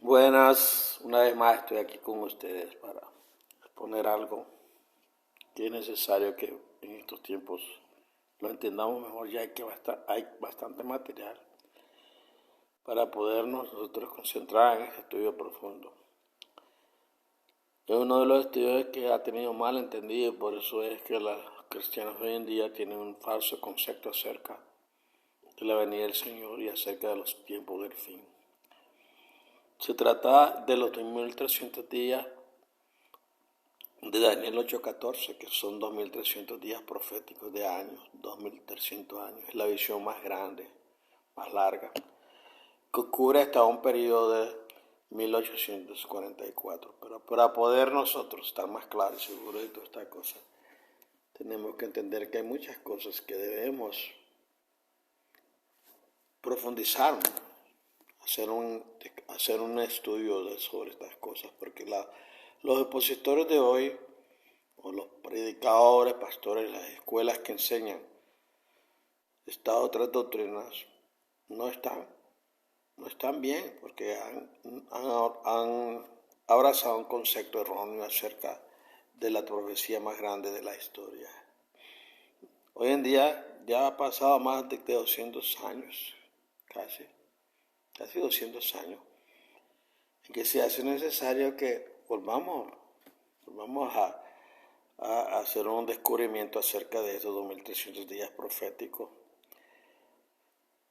Buenas, una vez más estoy aquí con ustedes para exponer algo que es necesario que en estos tiempos lo entendamos mejor, ya que hay bastante material para podernos nosotros concentrar en este estudio profundo. Es uno de los estudios que ha tenido mal entendido y por eso es que los cristianos hoy en día tienen un falso concepto acerca de la venida del Señor y acerca de los tiempos del fin. Se trata de los 2300 días de Daniel 8:14, que son 2300 días proféticos de años, 2300 años. Es la visión más grande, más larga, que cubre hasta un periodo de 1844. Pero para poder nosotros estar más claros y seguros de todas estas cosas, tenemos que entender que hay muchas cosas que debemos profundizar, hacer un estudio sobre estas cosas, porque los expositores de hoy, o los predicadores, pastores, las escuelas que enseñan estas otras doctrinas, no están bien, porque han abrazado un concepto erróneo acerca de la profecía más grande de la historia. Hoy en día ya ha pasado más de 200 años, casi 200 años, en que se hace necesario que volvamos a hacer un descubrimiento acerca de estos 2300 días proféticos.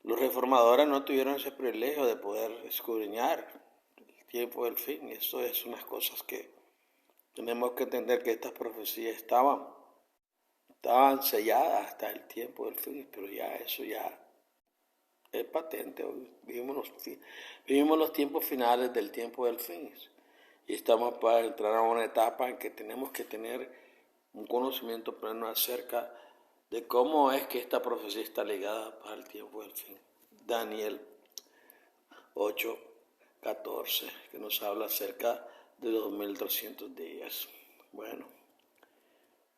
Los reformadores no tuvieron ese privilegio de poder escudriñar el tiempo del fin. Eso es unas cosas que tenemos que entender, que estas profecías estaban selladas hasta el tiempo del fin, pero eso ya es patente. Vivimos los tiempos finales del tiempo del fin y estamos para entrar a una etapa en que tenemos que tener un conocimiento pleno acerca de cómo es que esta profecía está ligada para el tiempo del fin. Daniel 8:14, que nos habla acerca de los 2300 días. Bueno,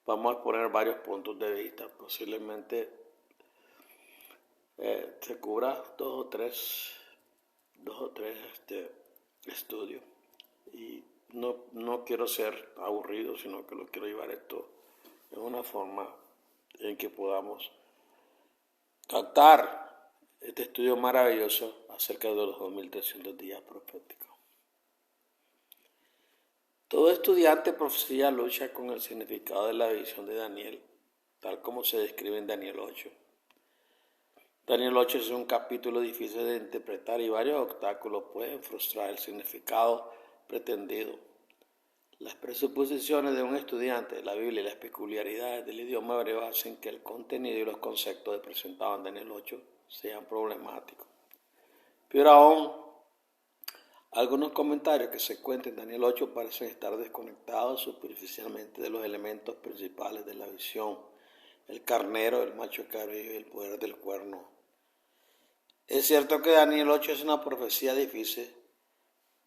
vamos a poner varios puntos de vista. Posiblemente se cubra dos o tres estudios. Y no quiero ser aburrido, sino que lo quiero llevar esto en una forma en que podamos captar este estudio maravilloso acerca de los 2300 días proféticos. Todo estudiante de profecía lucha con el significado de la visión de Daniel, tal como se describe en Daniel 8. Daniel 8 es un capítulo difícil de interpretar y varios obstáculos pueden frustrar el significado pretendido. Las presuposiciones de un estudiante de la Biblia y las peculiaridades del idioma hebreo hacen que el contenido y los conceptos presentados en Daniel 8 sean problemáticos. Pero aún, algunos comentarios que se encuentran en Daniel 8 parecen estar desconectados superficialmente de los elementos principales de la visión: el carnero, el macho cabrío y el poder del cuerno. Es cierto que Daniel 8 es una profecía difícil,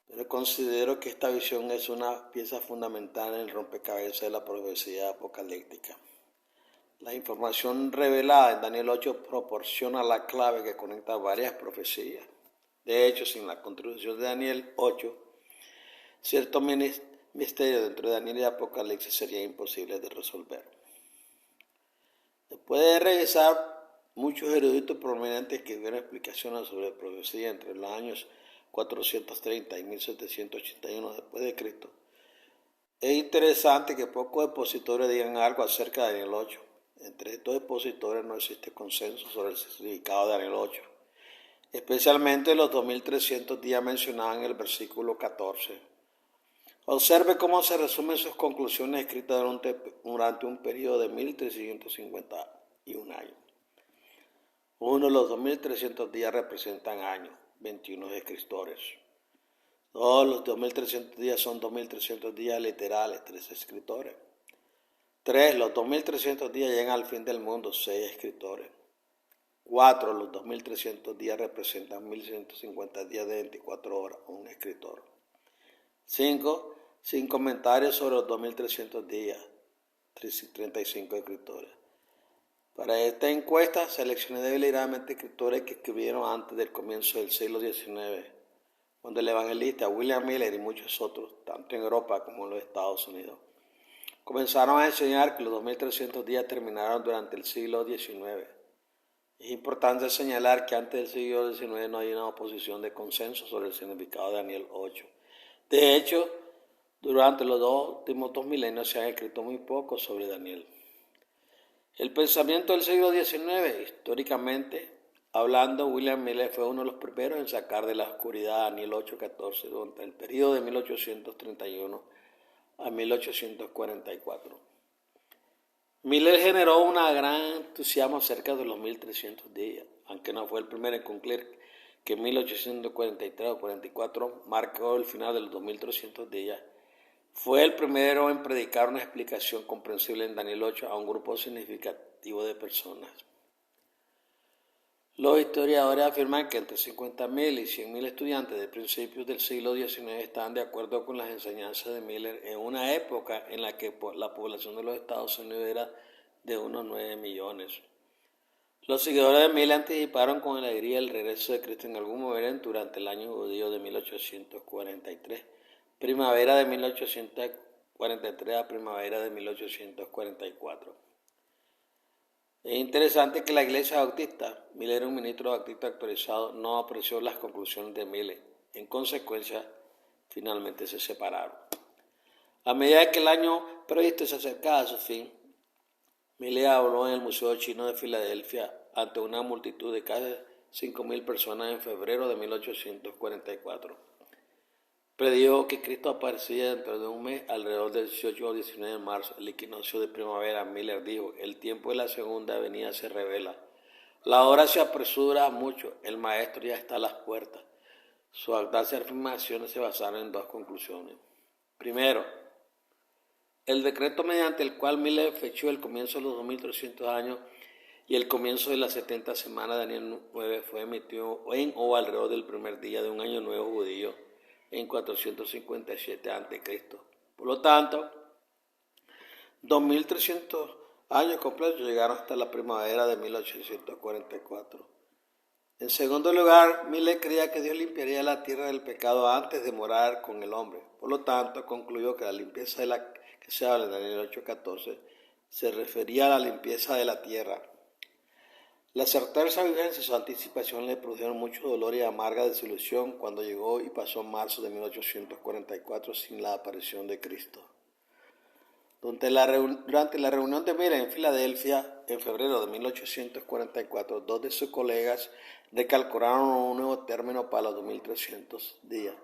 pero considero que esta visión es una pieza fundamental en el rompecabezas de la profecía apocalíptica. La información revelada en Daniel 8 proporciona la clave que conecta varias profecías. De hecho, sin la contribución de Daniel 8, cierto misterio dentro de Daniel y Apocalipsis sería imposible de resolver. Después de revisar muchos eruditos prominentes que dieron explicaciones sobre la profecía entre los años 430 y 1781 después de Cristo, es interesante que pocos expositores digan algo acerca de Daniel 8. Entre estos expositores no existe consenso sobre el significado de Daniel 8, especialmente los 2300 días mencionados en el versículo 14. Observe cómo se resumen sus conclusiones escritas durante un periodo de 1351 años. Uno, los 2300 días representan años, 21 escritores. Dos, los 2300 días son 2300 días literales, 3 escritores. 3, los 2300 días llegan al fin del mundo, 6 escritores. 4, los 2300 días representan 1150 días de 24 horas, un escritor. 5, sin comentarios sobre los 2300 días, 35 escritores. Para esta encuesta seleccioné deliberadamente escritores que escribieron antes del comienzo del siglo XIX cuando el evangelista William Miller y muchos otros, tanto en Europa como en los Estados Unidos, comenzaron a enseñar que los 2300 días terminaron durante el siglo XIX. Es importante señalar que antes del siglo XIX no hay una oposición de consenso sobre el significado de Daniel 8. De hecho, durante los últimos 2 milenios se ha escrito muy poco sobre Daniel. El pensamiento del siglo XIX, históricamente hablando, William Miller fue uno de los primeros en sacar de la oscuridad a Daniel 8:14 durante el periodo de 1831 a 1844. Miller generó un gran entusiasmo acerca de los 1300 días, aunque no fue el primero en concluir que 1843 o 44 marcó el final de los 2300 días. Fue el primero en predicar una explicación comprensible en Daniel 8 a un grupo significativo de personas. Los historiadores afirman que entre 50.000 y 100.000 estudiantes de principios del siglo XIX estaban de acuerdo con las enseñanzas de Miller en una época en la que la población de los Estados Unidos era de unos 9 millones. Los seguidores de Miller anticiparon con alegría el regreso de Cristo en algún momento durante el año judío de 1843, primavera de 1843 a primavera de 1844. Es interesante que la Iglesia Bautista, Miller era un ministro bautista actualizado, no apreció las conclusiones de Miller. En consecuencia, finalmente se separaron. A medida que el año previsto se acercaba a su fin, Miller habló en el Museo Chino de Filadelfia ante una multitud de casi 5.000 personas en febrero de 1844. Predijo que Cristo aparecería dentro de un mes, alrededor del 18 o 19 de marzo, el equinoccio de primavera. Miller dijo: el tiempo de la segunda venida se revela. La hora se apresura mucho, el maestro ya está a las puertas. Sus audaces afirmaciones se basaron en dos conclusiones. Primero, el decreto mediante el cual Miller fechó el comienzo de los 2300 años y el comienzo de las 70 semanas de Daniel 9 fue emitido en o alrededor del primer día de un año nuevo judío en 457 a.C. Por lo tanto, 2300 años completos llegaron hasta la primavera de 1844. En segundo lugar, Miller creía que Dios limpiaría la tierra del pecado antes de morar con el hombre. Por lo tanto, concluyó que la limpieza de la que se habla en Daniel 8:14 se refería a la limpieza de la tierra. La certeza vivencia y su anticipación le produjeron mucho dolor y amarga desilusión cuando llegó y pasó marzo de 1844 sin la aparición de Cristo. Durante la reunión de Miller en Filadelfia en febrero de 1844, dos de sus colegas recalcularon un nuevo término para los 2300 días.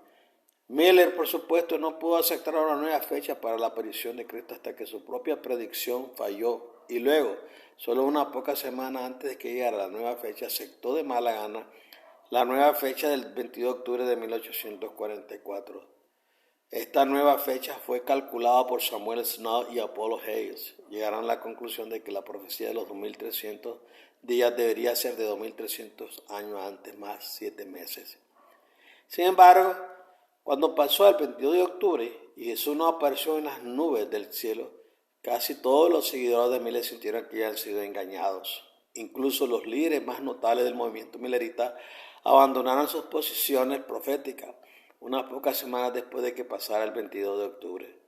Miller, por supuesto, no pudo aceptar una nueva fecha para la aparición de Cristo hasta que su propia predicción falló, y luego, solo unas pocas semanas antes de que llegara la nueva fecha, aceptó de mala gana la nueva fecha del 22 de octubre de 1844. Esta nueva fecha fue calculada por Samuel Snow y Apollo Hayes. Llegaron a la conclusión de que la profecía de los 2300 días debería ser de 2300 años antes, más 7 meses. Sin embargo, cuando pasó el 22 de octubre y Jesús no apareció en las nubes del cielo, casi todos los seguidores de Miller sintieron que habían sido engañados. Incluso los líderes más notables del movimiento millerita abandonaron sus posiciones proféticas unas pocas semanas después de que pasara el 22 de octubre.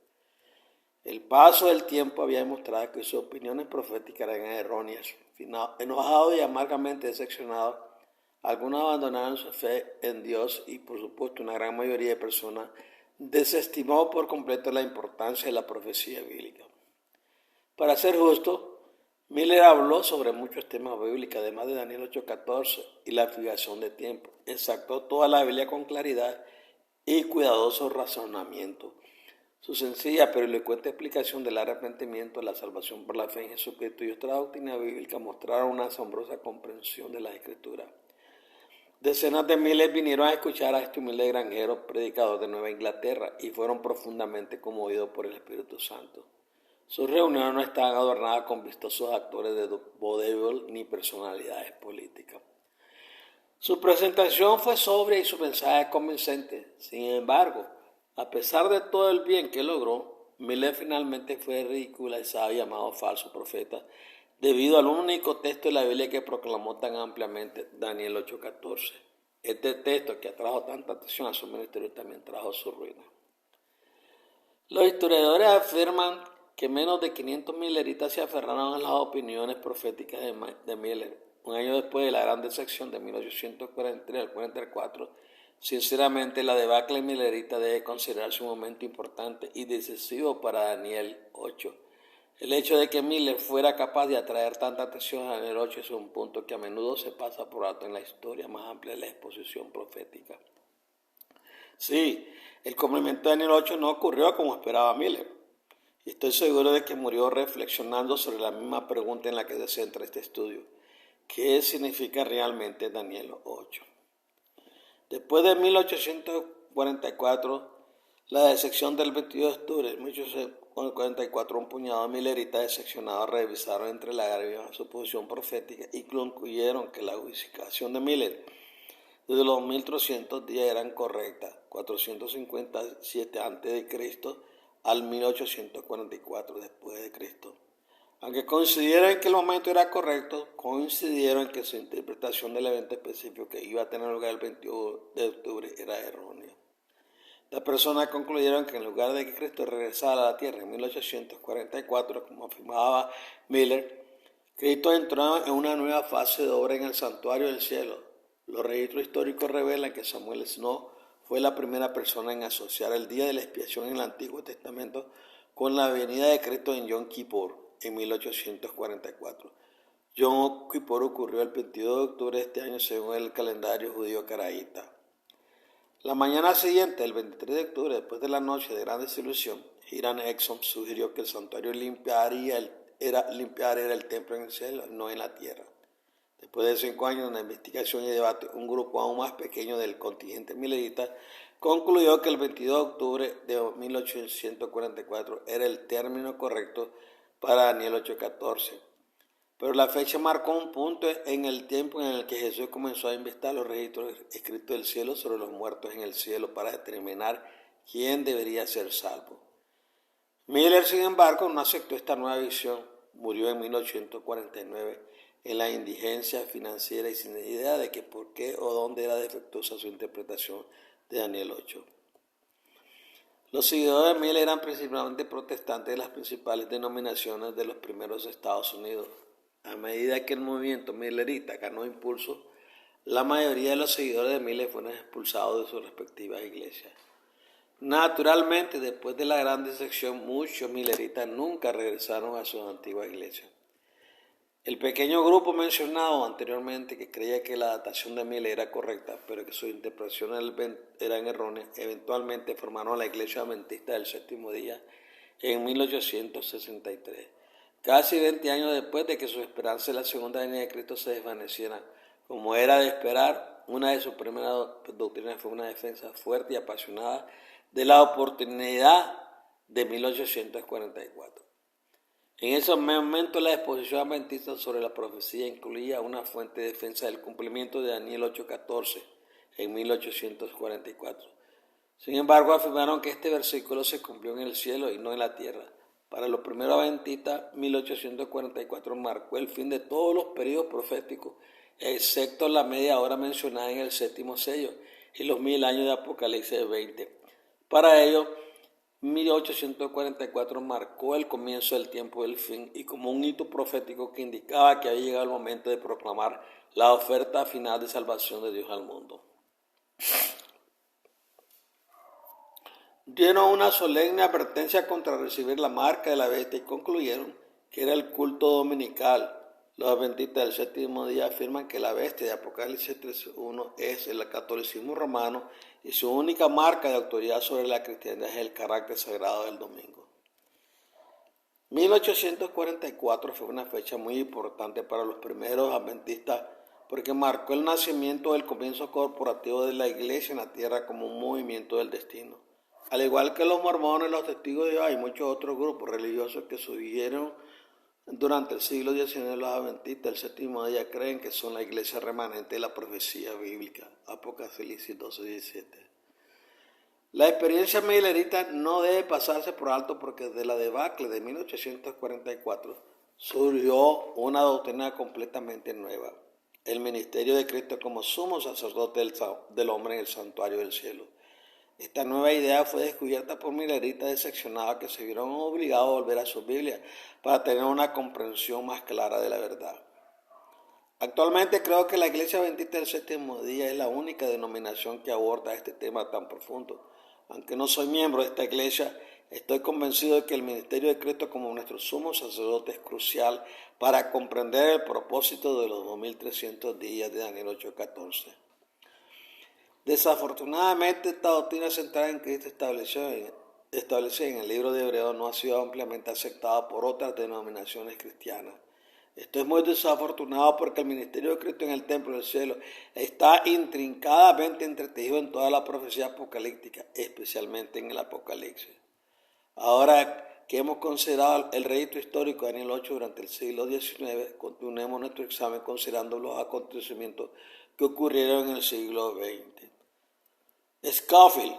El paso del tiempo había demostrado que sus opiniones proféticas eran erróneas. Enojados y amargamente decepcionados, algunos abandonaron su fe en Dios y, por supuesto, una gran mayoría de personas desestimó por completo la importancia de la profecía bíblica. Para ser justo, Miller habló sobre muchos temas bíblicos, además de Daniel 8:14 y la fijación de tiempo. Exactó toda la Biblia con claridad y cuidadoso razonamiento. Su sencilla pero elocuente explicación del arrepentimiento, la salvación por la fe en Jesucristo y otra doctrina bíblica mostraron una asombrosa comprensión de las Escrituras. Decenas de miles vinieron a escuchar a este humilde granjero predicador de Nueva Inglaterra y fueron profundamente conmovidos por el Espíritu Santo. Sus reuniones no estaban adornadas con vistosos actores de vodevil ni personalidades políticas. Su presentación fue sobria y su mensaje convincente. Sin embargo, a pesar de todo el bien que logró, Miller finalmente fue ridiculizado y llamado falso profeta debido al único texto de la Biblia que proclamó tan ampliamente, Daniel 8:14. Este texto que atrajo tanta atención a su ministerio también trajo su ruina. Los historiadores afirman que menos de 500 mileritas se aferraron a las opiniones proféticas de Miller. Un año después de la gran decepción de 1843 al 44, sinceramente la debacle milerita debe considerarse un momento importante y decisivo para Daniel 8. El hecho de que Miller fuera capaz de atraer tanta atención a Daniel 8 es un punto que a menudo se pasa por alto en la historia más amplia de la exposición profética. Sí, el cumplimiento de Daniel 8 no ocurrió como esperaba Miller. Y estoy seguro de que murió reflexionando sobre la misma pregunta en la que se centra este estudio. ¿Qué significa realmente Daniel 8? Después de 1844, la decepción del 22 de octubre de 1844, un puñado de mileritas decepcionados revisaron entre la lágrimas su posición profética y concluyeron que la justificación de Miller desde los 1300 días eran correctas, 457 a.C. al 1844 después de Cristo. Aunque coincidieron en que el momento era correcto, coincidieron en que su interpretación del evento específico que iba a tener lugar el 21 de octubre era errónea. Las personas concluyeron que en lugar de que Cristo regresara a la tierra en 1844, como afirmaba Miller, Cristo entró en una nueva fase de obra en el santuario del cielo. Los registros históricos revelan que Samuel Snow fue la primera persona en asociar el día de la expiación en el Antiguo Testamento con la venida de Cristo en Yom Kippur en 1844. Yom Kippur ocurrió el 22 de octubre de este año según el calendario judío caraíta. La mañana siguiente, el 23 de octubre, después de la noche de gran desilusión, Hiram Exxon sugirió que el santuario limpiar era el templo en el cielo, no en la tierra. Después de 5 años de investigación y debate, un grupo aún más pequeño del contingente milerita concluyó que el 22 de octubre de 1844 era el término correcto para Daniel 8:14. Pero la fecha marcó un punto en el tiempo en el que Jesús comenzó a investigar los registros escritos del cielo sobre los muertos en el cielo para determinar quién debería ser salvo. Miller, sin embargo, no aceptó esta nueva visión. Murió en 1849 en la indigencia financiera y sin idea de que por qué o dónde era defectuosa su interpretación de Daniel 8. Los seguidores de Miller eran principalmente protestantes de las principales denominaciones de los primeros Estados Unidos. A medida que el movimiento millerita ganó impulso, la mayoría de los seguidores de Miller fueron expulsados de sus respectivas iglesias. Naturalmente, después de la gran decepción, muchos milleritas nunca regresaron a sus antiguas iglesias. El pequeño grupo mencionado anteriormente, que creía que la datación de Miller era correcta, pero que sus interpretaciones eran erróneas, eventualmente formaron la Iglesia Adventista del Séptimo Día en 1863. Casi 20 años después de que su esperanza en la segunda venida de Cristo se desvaneciera. Como era de esperar, una de sus primeras doctrinas fue una defensa fuerte y apasionada de la oportunidad de 1844. En ese momento la exposición adventista sobre la profecía incluía una fuente de defensa del cumplimiento de Daniel 8:14 en 1844. Sin embargo, afirmaron que este versículo se cumplió en el cielo y no en la tierra. Para los primeros adventistas, 1844 marcó el fin de todos los periodos proféticos, excepto la media hora mencionada en el séptimo sello y los 1000 años de Apocalipsis 20. Para ello, 1844 marcó el comienzo del tiempo del fin y como un hito profético que indicaba que había llegado el momento de proclamar la oferta final de salvación de Dios al mundo. Dieron una solemne advertencia contra recibir la marca de la bestia y concluyeron que era el culto dominical. Los adventistas del séptimo día afirman que la bestia de Apocalipsis 3:1 es el catolicismo romano y su única marca de autoridad sobre la cristiandad es el carácter sagrado del domingo. 1844 fue una fecha muy importante para los primeros adventistas porque marcó el nacimiento del comienzo corporativo de la iglesia en la tierra como un movimiento del destino. Al igual que los mormones, los testigos de Jehová y muchos otros grupos religiosos que surgieron durante el siglo XIX, los adventistas del séptimo día creen que son la iglesia remanente de la profecía bíblica. Apocalipsis 12:17. La experiencia millerita no debe pasarse por alto porque desde la debacle de 1844 surgió una doctrina completamente nueva. el ministerio de Cristo como sumo sacerdote del hombre en el santuario del cielo. Esta nueva idea fue descubierta por mileritas decepcionados que se vieron obligados a volver a sus Biblias para tener una comprensión más clara de la verdad. Actualmente creo que la Iglesia Adventista del Séptimo Día es la única denominación que aborda este tema tan profundo. Aunque no soy miembro de esta iglesia, estoy convencido de que el ministerio de Cristo como nuestro sumo sacerdote es crucial para comprender el propósito de los 2300 días de Daniel 8:14. Desafortunadamente, esta doctrina centrada en Cristo establecida en el libro de Hebreos no ha sido ampliamente aceptada por otras denominaciones cristianas. Esto es muy desafortunado porque el ministerio de Cristo en el templo del cielo está intrincadamente entretejido en toda la profecía apocalíptica, especialmente en el Apocalipsis. Ahora que hemos considerado el registro histórico de Daniel 8 durante el siglo XIX, continuemos nuestro examen considerando los acontecimientos que ocurrieron en el siglo XX. Scofield.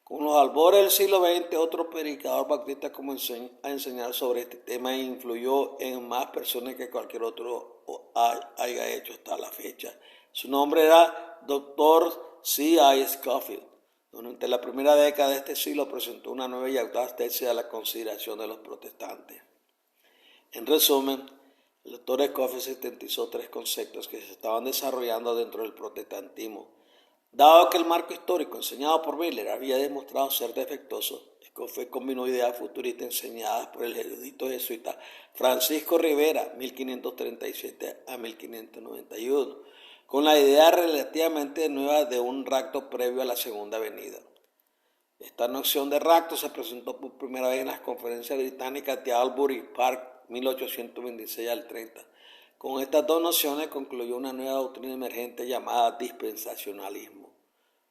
Con los albores del siglo XX, otro predicador bautista comenzó a enseñar sobre este tema e influyó en más personas que cualquier otro haya hecho hasta la fecha. Su nombre era Dr. C.I. Scofield. Durante la primera década de este siglo presentó una nueva y audaz tesis a la consideración de los protestantes. En resumen, el Dr. Scofield sintetizó tres conceptos que se estaban desarrollando dentro del protestantismo. Dado que el marco histórico enseñado por Miller había demostrado ser defectuoso, Scofield combinó ideas futuristas enseñadas por el erudito jesuita Francisco Rivera, 1537 a 1591, con la idea relativamente nueva de un rapto previo a la segunda venida. Esta noción de rapto se presentó por primera vez en las conferencias británicas de Albury Park, 1826 al 30. Con estas dos nociones concluyó una nueva doctrina emergente llamada dispensacionalismo.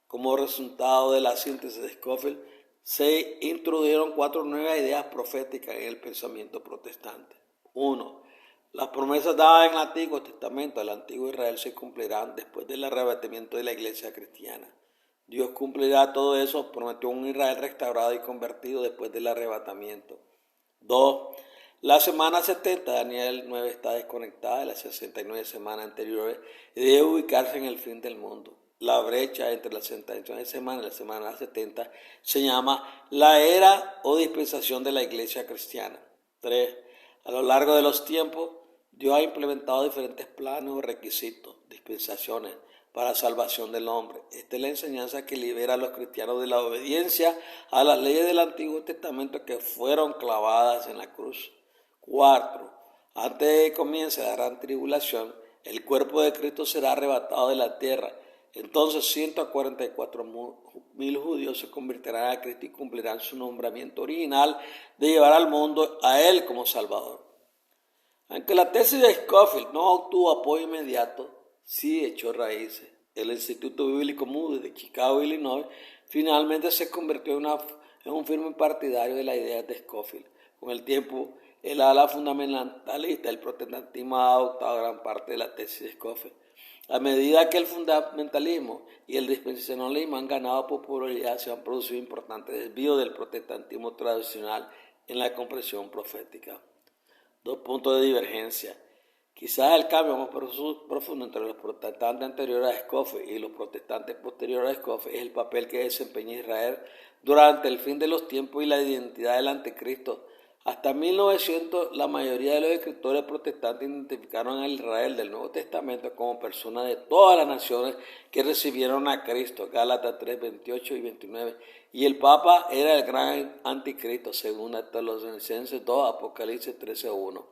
Como resultado de la síntesis de Scofield, se introdujeron cuatro nuevas ideas proféticas en el pensamiento protestante. 1. Las promesas dadas en el Antiguo Testamento al antiguo Israel se cumplirán después del arrebatamiento de la iglesia cristiana. Dios cumplirá todo eso, prometió un Israel restaurado y convertido después del arrebatamiento. 2. La semana 70 de Daniel 9 está desconectada de las 69 semanas anteriores y debe ubicarse en el fin del mundo. La brecha entre las 69 semanas y la semana 70 se llama la era o dispensación de la iglesia cristiana. 3. A lo largo de los tiempos, Dios ha implementado diferentes planes o requisitos, dispensaciones, para la salvación del hombre. Esta es la enseñanza que libera a los cristianos de la obediencia a las leyes del Antiguo Testamento que fueron clavadas en la cruz. 4. Antes de que comience la gran tribulación, el cuerpo de Cristo será arrebatado de la tierra. Entonces 144,000 judíos se convertirán a Cristo y cumplirán su nombramiento original de llevar al mundo a Él como Salvador. Aunque la tesis de Scofield no obtuvo apoyo inmediato, sí echó raíces. El Instituto Bíblico Moody de Chicago, Illinois, finalmente se convirtió en un firme partidario de la idea de Scofield. Con el tiempo, el ala fundamentalista del protestantismo ha adoptado gran parte de la tesis de Scofield. A medida que el fundamentalismo y el dispensacionalismo han ganado popularidad, se han producido importantes desvíos del protestantismo tradicional en la comprensión profética. 2 puntos de divergencia. Quizás el cambio más profundo entre los protestantes anteriores a Scofield y los protestantes posteriores a Scofield es el papel que desempeña Israel durante el fin de los tiempos y la identidad del anticristo. Hasta 1900, la mayoría de los escritores protestantes identificaron a Israel del Nuevo Testamento como personas de todas las naciones que recibieron a Cristo, Gálatas 3, 28 y 29, y el Papa era el gran anticristo, según Tesalonicenses 2, Apocalipsis 13, 1.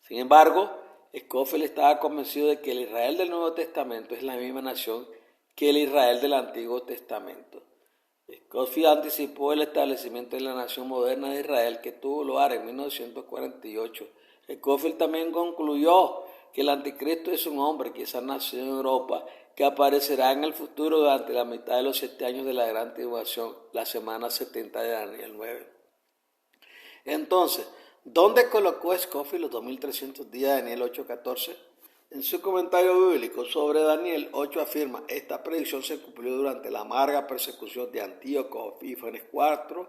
Sin embargo, Scofield estaba convencido de que el Israel del Nuevo Testamento es la misma nación que el Israel del Antiguo Testamento. Scofield anticipó el establecimiento de la nación moderna de Israel que tuvo lugar en 1948. Scofield también concluyó que el anticristo es un hombre que quizás nació en Europa, que aparecerá en el futuro durante la mitad de los 7 años de la gran tribulación, la semana 70 de Daniel 9. Entonces, ¿dónde colocó Scofield los 2300 días de Daniel 8:14? En su comentario bíblico sobre Daniel 8 afirma: esta predicción se cumplió durante la amarga persecución de Antíoco Epífanes IV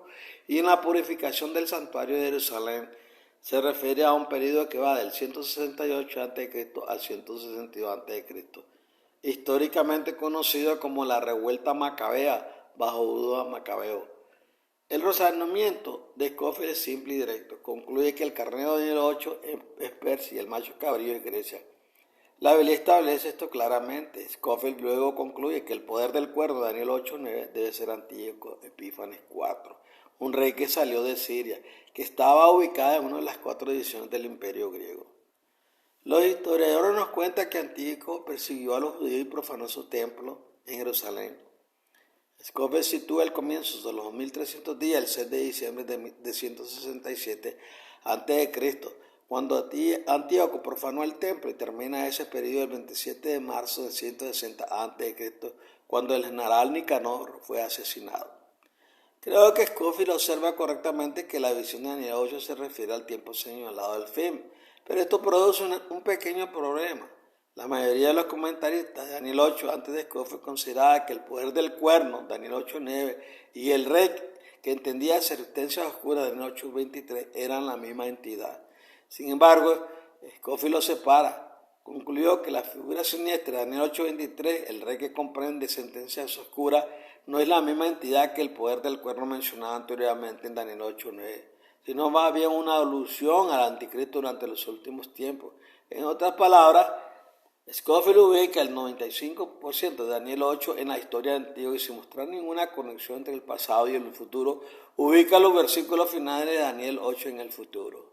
y en la purificación del santuario de Jerusalén se refiere a un periodo que va del 168 a.C. al 162 a.C., históricamente conocido como la revuelta macabea bajo Udo Macabeo. El razonamiento de Scofield es simple y directo. Concluye que el carnero de Daniel 8 es Persia y el macho cabrío es Grecia. La Biblia establece esto claramente. Scofield luego concluye que el poder del cuerno de Daniel 8:9 debe ser Antíoco Epífanes IV, un rey que salió de Siria, que estaba ubicada en una de las 4 divisiones del imperio griego. Los historiadores nos cuentan que Antíoco persiguió a los judíos y profanó su templo en Jerusalén. Scofield sitúa el comienzo de los 2300 días, el 6 de diciembre de 167 a.C., cuando Antíoco profanó el templo, y termina ese periodo el 27 de marzo de 160 a.C., cuando el general Nicanor fue asesinado. Creo que Scofield observa correctamente que la visión de Daniel 8 se refiere al tiempo señalado del fin, pero esto produce un pequeño problema. La mayoría de los comentaristas de Daniel 8 antes de Scofield consideraba que el poder del cuerno, Daniel 8:9, y el rey que entendía sentencia oscura, Daniel 8:23, eran la misma entidad. Sin embargo, Scofield lo separa. Concluyó que la figura siniestra de Daniel 8:23, el rey que comprende sentencias oscuras, no es la misma entidad que el poder del cuerno mencionado anteriormente en Daniel 8:9, sino más bien una alusión al anticristo durante los últimos tiempos. En otras palabras, Scofield ubica el 95% de Daniel 8 en la historia antigua y sin mostrar ninguna conexión entre el pasado y el futuro, ubica los versículos finales de Daniel 8 en el futuro.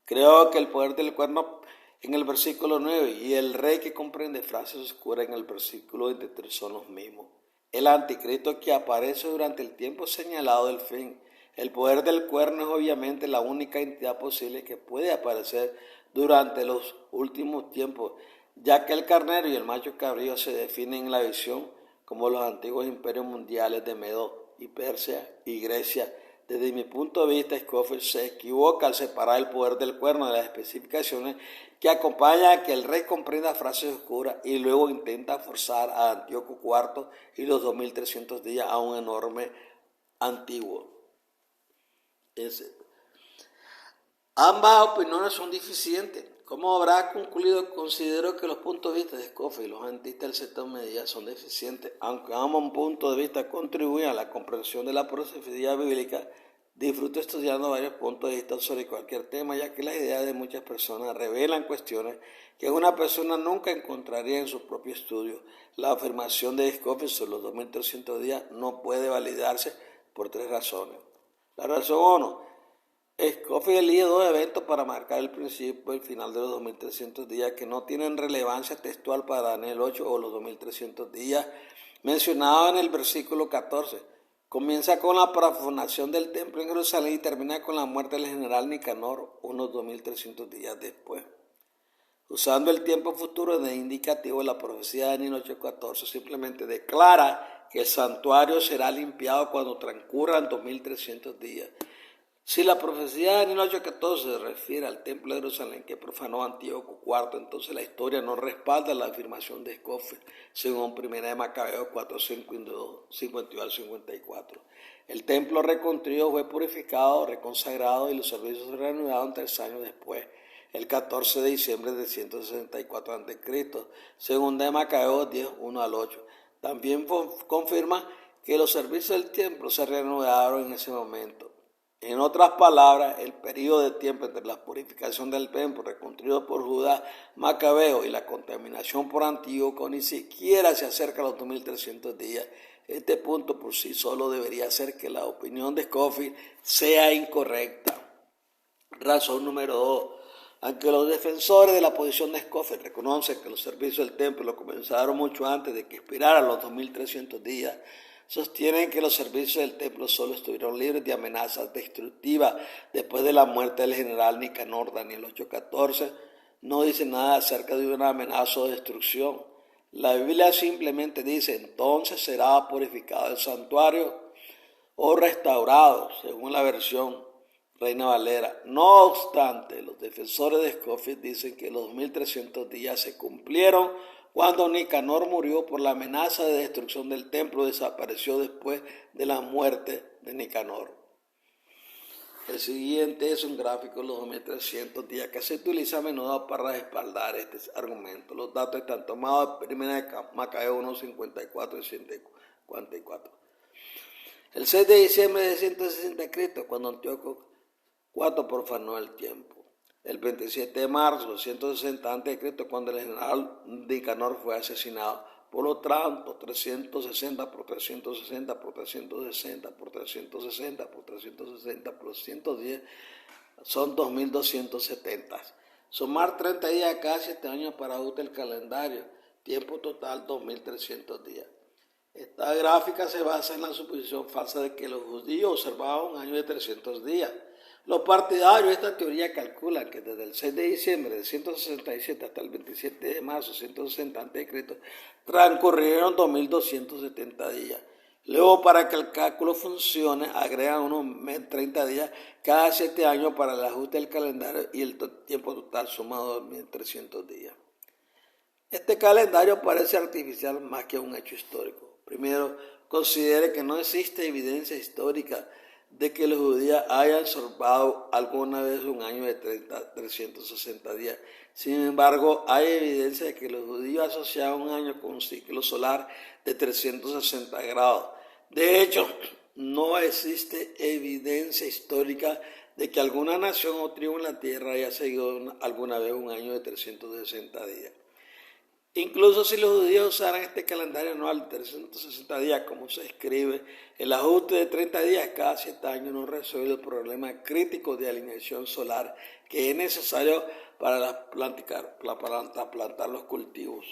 Creo que el poder del cuerno en el versículo 9 y el rey que comprende frases oscuras en el versículo 23 son los mismos. El anticristo que aparece durante el tiempo señalado del fin. El poder del cuerno es obviamente la única entidad posible que puede aparecer durante los últimos tiempos, ya que el carnero y el macho cabrío se definen en la visión como los antiguos imperios mundiales de Medo y Persia y Grecia. Desde mi punto de vista, Scofield se equivoca al separar el poder del cuerno de las especificaciones que acompañan a que el rey comprenda frases oscuras y luego intenta forzar a Antíoco IV y los 2300 días a un enorme antiguo. Ambas opiniones son deficientes. Como habrá concluido, considero que los puntos de vista de Scofield y los antistas del sector medida son deficientes. Aunque ambos puntos de vista contribuyen a la comprensión de la profecía bíblica, disfruto estudiando varios puntos de vista sobre cualquier tema, ya que las ideas de muchas personas revelan cuestiones que una persona nunca encontraría en su propio estudio. La afirmación de Scofield sobre los 2300 días no puede validarse por 3 razones. La razón 1. Scofield elige 2 eventos para marcar el principio y el final de los 2300 días que no tienen relevancia textual para Daniel 8 o los 2300 días mencionados en el versículo 14. Comienza con la profanación del templo en Jerusalén y termina con la muerte del general Nicanor unos 2300 días después. Usando el tiempo futuro de indicativo, la profecía de Daniel 8:14 simplemente declara que el santuario será limpiado cuando transcurran 2300 días. Si la profecía de Daniel 8:14 se refiere al templo de Jerusalén que profanó Antíoco IV, entonces la historia no respalda la afirmación de Scofield, según 1 de Macabeos 4:52 al 54. El templo reconstruido fue purificado, reconsagrado y los servicios se reanudaron 3 años después, el 14 de diciembre de 164 a.C., según de Macabeos 10:1 al 8. También confirma que los servicios del templo se reanudaron en ese momento. En otras palabras, el periodo de tiempo entre la purificación del templo reconstruido por Judá Macabeo y la contaminación por Antíoco ni siquiera se acerca a los 2300 días. Este punto por sí solo debería hacer que la opinión de Scofield sea incorrecta. Razón número 2. Aunque los defensores de la posición de Scofield reconocen que los servicios del templo comenzaron mucho antes de que expiraran los 2300 días, sostienen que los servicios del templo solo estuvieron libres de amenazas destructivas después de la muerte del general Nicanor. Daniel 8:14 no dice nada acerca de una amenaza o destrucción. La Biblia simplemente dice: entonces será purificado el santuario o restaurado, según la versión Reina Valera. No obstante, los defensores de Scofield dicen que los 2300 días se cumplieron cuando Nicanor murió por la amenaza de destrucción del templo. Desapareció después de la muerte de Nicanor. El siguiente es un gráfico de los 2300 días que se utiliza a menudo para respaldar este argumento. Los datos están tomados de 1 de Macabeo 1:54 y 1:44. El 6 de diciembre de 160 Cristo, cuando Antíoco IV profanó el tiempo. El 27 de marzo de 160 a.C., cuando el general Nicanor fue asesinado. Por lo tanto, 360 por 360 por 360 por 360 por 360 por 110 son 2270. Sumar 30 días a cada 7 años para ajuste el calendario. Tiempo total 2300 días. Esta gráfica se basa en la suposición falsa de que los judíos observaban un año de 300 días. Los partidarios de esta teoría calculan que desde el 6 de diciembre de 167 hasta el 27 de marzo de 160 a.C. transcurrieron 2270 días. Luego, para que el cálculo funcione, agregan unos 30 días cada 7 años para el ajuste del calendario y el tiempo total sumado de 1300 días. Este calendario parece artificial más que un hecho histórico. Primero, considere que no existe evidencia histórica de que los judíos hayan observado alguna vez un año de 360 días. Sin embargo, hay evidencia de que los judíos asociaban un año con un ciclo solar de 360 grados. De hecho, no existe evidencia histórica de que alguna nación o tribu en la tierra haya seguido alguna vez un año de 360 días. Incluso si los judíos usaran este calendario anual de 360 días, como se escribe, el ajuste de 30 días cada 7 años no resuelve el problema crítico de alineación solar que es necesario para trasplantar los cultivos.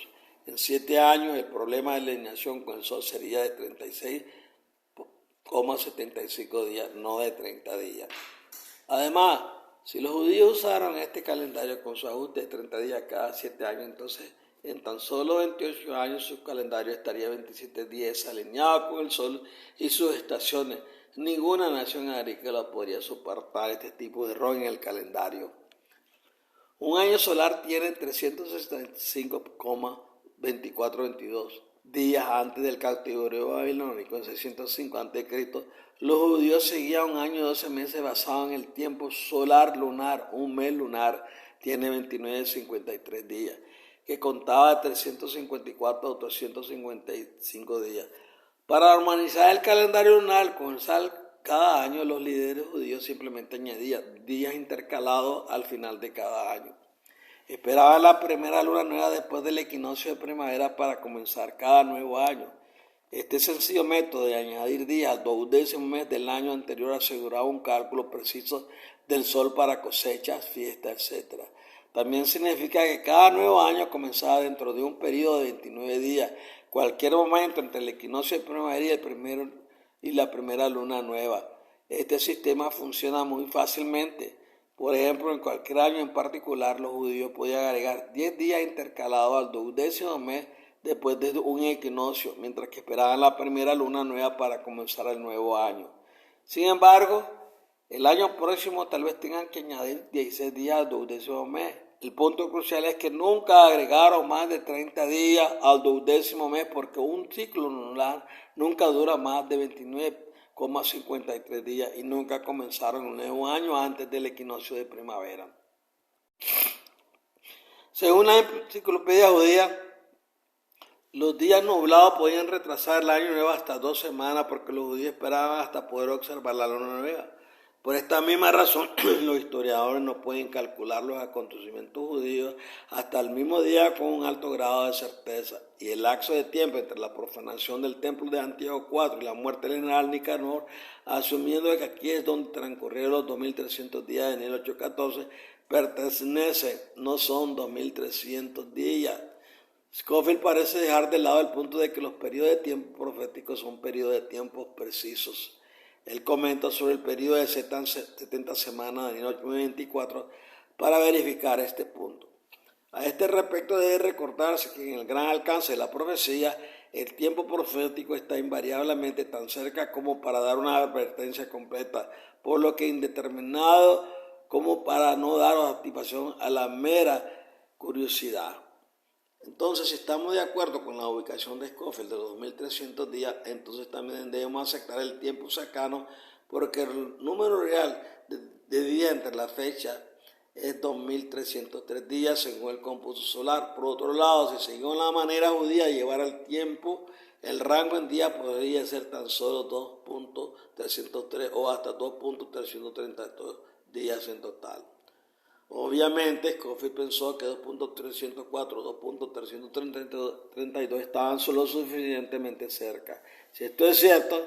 En 7 años el problema de alineación con el sol sería de 36,75 días, no de 30 días. Además, si los judíos usaran este calendario con su ajuste de 30 días cada 7 años, entonces en tan solo 28 años su calendario estaría 27 días alineado con el sol y sus estaciones. Ninguna nación agrícola podría soportar este tipo de error en el calendario. Un año solar tiene 365,2422 días antes del cautiverio babilónico. En 605 a.C., los judíos seguían un año y 12 meses basado en el tiempo solar lunar. Un mes lunar tiene 29,53 días, que contaba de 354 o 355 días. Para armonizar el calendario lunar con el sol cada año, los líderes judíos simplemente añadían días intercalados al final de cada año. Esperaban la primera luna nueva después del equinoccio de primavera para comenzar cada nuevo año. Este sencillo método de añadir días al 12º mes del año anterior aseguraba un cálculo preciso del sol para cosechas, fiestas, etc. También significa que cada nuevo año comenzaba dentro de un periodo de 29 días, cualquier momento entre el equinoccio de primavera y la primera luna nueva. Este sistema funciona muy fácilmente. Por ejemplo, en cualquier año en particular, los judíos podían agregar 10 días intercalados al 12º mes después de un equinoccio, mientras que esperaban la primera luna nueva para comenzar el nuevo año. Sin embargo, el año próximo tal vez tengan que añadir 16 días al 12º mes. El punto crucial es que nunca agregaron más de 30 días al 12º mes porque un ciclo lunar nunca dura más de 29,53 días y nunca comenzaron un nuevo año antes del equinoccio de primavera. Según la enciclopedia judía, los días nublados podían retrasar el año nuevo hasta 2 semanas porque los judíos esperaban hasta poder observar la luna nueva. Por esta misma razón, los historiadores no pueden calcular los acontecimientos judíos hasta el mismo día con un alto grado de certeza. Y el lapso de tiempo entre la profanación del templo de Antíoco IV y la muerte del general Nicanor, asumiendo que aquí es donde transcurrieron los 2300 días de Daniel 8:14, pertenece, no son 2300 días. Scofield parece dejar de lado el punto de que los periodos de tiempo proféticos son periodos de tiempos precisos. Él comenta sobre el periodo de 70 semanas de Daniel 8:24 para verificar este punto. A este respecto debe recordarse que en el gran alcance de la profecía, el tiempo profético está invariablemente tan cerca como para dar una advertencia completa, por lo que indeterminado como para no dar activación a la mera curiosidad. Entonces, si estamos de acuerdo con la ubicación de Scofield de los 2300 días, entonces también debemos aceptar el tiempo cercano porque el número real de días entre la fecha es 2303 días según el cómputo solar. Por otro lado, si seguimos la manera judía de llevar el tiempo, el rango en días podría ser tan solo 2.303 o hasta 2.332 días en total. Obviamente, Scofield pensó que 2.304 o 2.332 estaban solo suficientemente cerca. Si esto es cierto,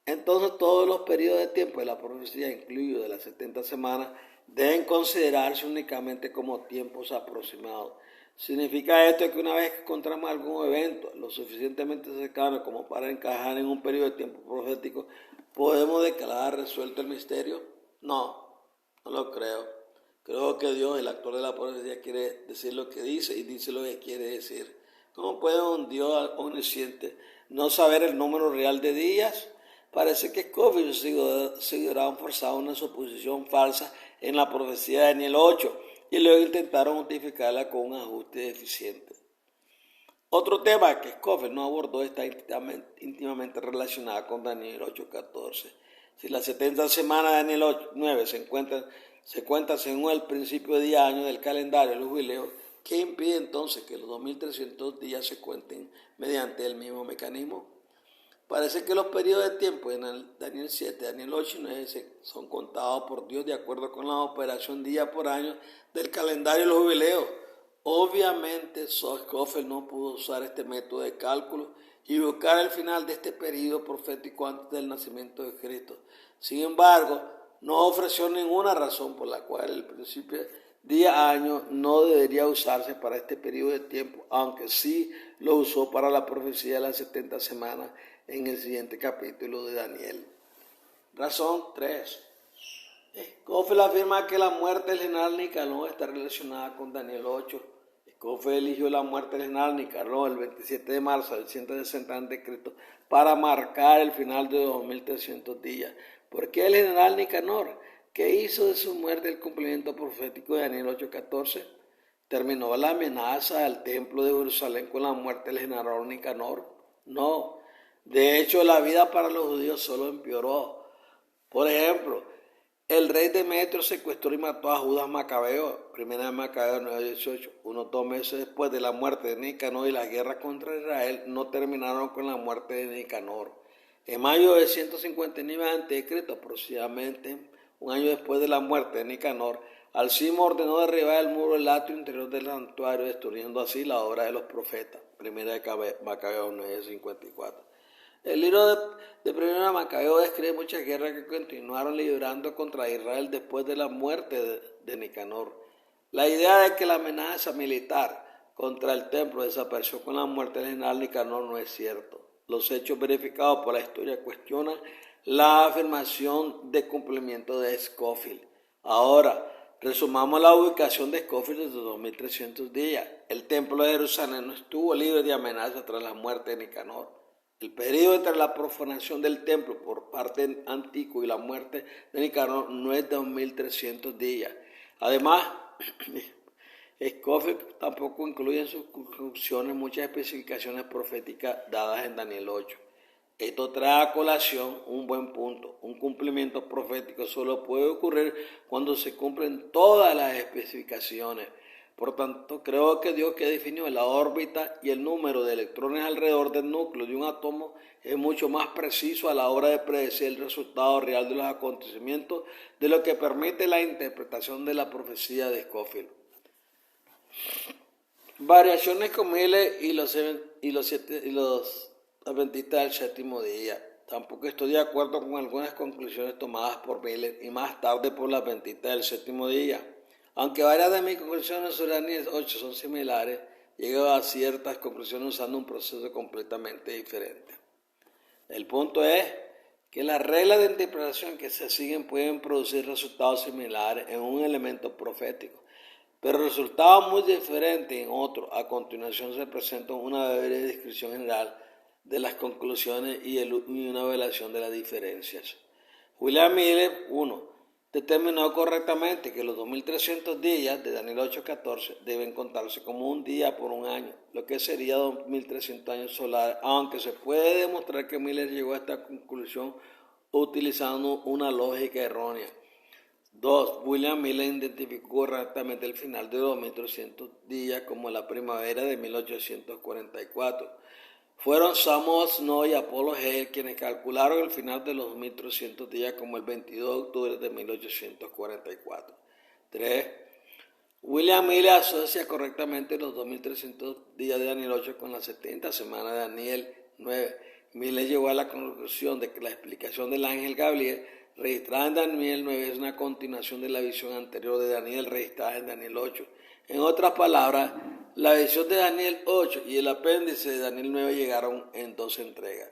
entonces todos los periodos de tiempo de la profecía, incluidos de las 70 semanas, deben considerarse únicamente como tiempos aproximados. Significa esto que una vez que encontramos algún evento lo suficientemente cercano como para encajar en un periodo de tiempo profético, ¿podemos declarar resuelto el misterio? No lo creo. Creo que Dios, el actor de la profecía, quiere decir lo que dice y dice lo que quiere decir. ¿Cómo puede un Dios omnisciente no saber el número real de días? Parece que Scofield seguirán forzado una suposición falsa en la profecía de Daniel 8 y luego intentaron justificarla con un ajuste deficiente. Otro tema que Scofield no abordó está íntimamente relacionado con Daniel 8:14. Si las 70 semanas de Daniel 9 se cuentan según el principio de día año del calendario del jubileo, ¿qué impide entonces que los 2300 días se cuenten mediante el mismo mecanismo? Parece que los periodos de tiempo en Daniel 7, Daniel 8 y 9 son contados por Dios de acuerdo con la operación día por año del calendario del jubileo. Obviamente, Scofield no pudo usar este método de cálculo y buscar el final de este periodo profético antes del nacimiento de Cristo. Sin embargo, no ofreció ninguna razón por la cual el principio día-año no debería usarse para este periodo de tiempo, aunque sí lo usó para la profecía de las 70 semanas en el siguiente capítulo de Daniel. Razón 3. Scofield afirma que la muerte del general Nicanor está relacionada con Daniel 8. Scofield eligió la muerte del general Nicanor el 27 de marzo del 160 a.C. para marcar el final de 2300 días. ¿Por qué el general Nicanor? ¿Qué hizo de su muerte el cumplimiento profético de Daniel 8:14? ¿Terminó la amenaza al templo de Jerusalén con la muerte del general Nicanor? No. De hecho, la vida para los judíos solo empeoró. Por ejemplo, el rey Demetrio secuestró y mató a Judas Macabeo, primera de Macabeo 9:18. Unos 2 meses después de la muerte de Nicanor y las guerras contra Israel no terminaron con la muerte de Nicanor. En mayo de 159 a.C., aproximadamente un año después de la muerte de Nicanor, Alcimo ordenó derribar el muro del atrio interior del santuario, destruyendo así la obra de los profetas, primera de Macabeo 9:54. El libro de Primera de Macabeo describe muchas guerras que continuaron librando contra Israel después de la muerte de Nicanor. La idea de que la amenaza militar contra el templo desapareció con la muerte del general Nicanor no es cierto. Los hechos verificados por la historia cuestionan la afirmación de cumplimiento de Scofield. Ahora, resumamos la ubicación de Scofield desde 2300 días. El templo de Jerusalén no estuvo libre de amenaza tras la muerte de Nicanor. El periodo entre la profanación del templo por parte de Antico y la muerte de Nicanor no es de 2300 días. Además, Scofield tampoco incluye en sus conclusiones muchas especificaciones proféticas dadas en Daniel 8. Esto trae a colación un buen punto. Un cumplimiento profético solo puede ocurrir cuando se cumplen todas las especificaciones. Por tanto, creo que Dios, que definió la órbita y el número de electrones alrededor del núcleo de un átomo, es mucho más preciso a la hora de predecir el resultado real de los acontecimientos de lo que permite la interpretación de la profecía de Scofield. Variaciones con Miller y los adventistas del séptimo día. Tampoco estoy de acuerdo con algunas conclusiones tomadas por Miller y más tarde por los adventistas del séptimo día. Aunque varias de mis conclusiones sobre Daniel 8 son similares, llego a ciertas conclusiones usando un proceso completamente diferente. El punto es que las reglas de interpretación que se siguen pueden producir resultados similares en un elemento profético, pero resultados muy diferentes en otro. A continuación se presenta una breve descripción general de las conclusiones y una evaluación de las diferencias. William Miller, 1. Determinó correctamente que los 2300 días de Daniel 8:14 deben contarse como un día por un año, lo que sería 2300 años solares, aunque se puede demostrar que Miller llegó a esta conclusión utilizando una lógica errónea. 2. William Miller identificó correctamente el final de 2300 días como la primavera de 1844. Fueron Samuel Snow y Apollo Hale quienes calcularon el final de los 2300 días como el 22 de octubre de 1844. 3. William Miller asocia correctamente los 2300 días de Daniel 8 con las 70 semanas de Daniel 9. Miller llegó a la conclusión de que la explicación del ángel Gabriel registrada en Daniel 9 es una continuación de la visión anterior de Daniel registrada en Daniel 8. En otras palabras, la visión de Daniel 8 y el apéndice de Daniel 9 llegaron en 2 entregas.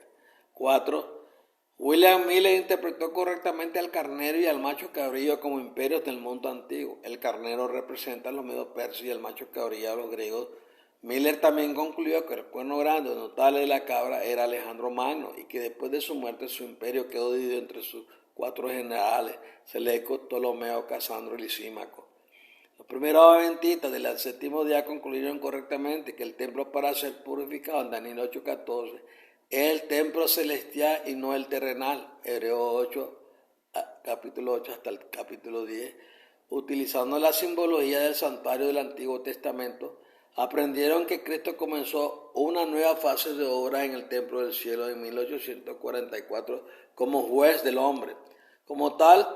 4. William Miller interpretó correctamente al carnero y al macho cabrío como imperios del mundo antiguo. El carnero representa a los medo-persas y el macho cabrío a los griegos. Miller también concluyó que el cuerno grande o notable de la cabra era Alejandro Magno y que después de su muerte su imperio quedó dividido entre sus 4 generales, Seleuco, Ptolomeo, Casandro y Lisímaco. Los primeros adventistas del séptimo día concluyeron correctamente que el templo para ser purificado en Daniel 8:14 es el templo celestial y no el terrenal, Hebreos 8, capítulo 8 hasta el capítulo 10. Utilizando la simbología del santuario del Antiguo Testamento, aprendieron que Cristo comenzó una nueva fase de obra en el templo del cielo en 1844 como juez del hombre. Como tal,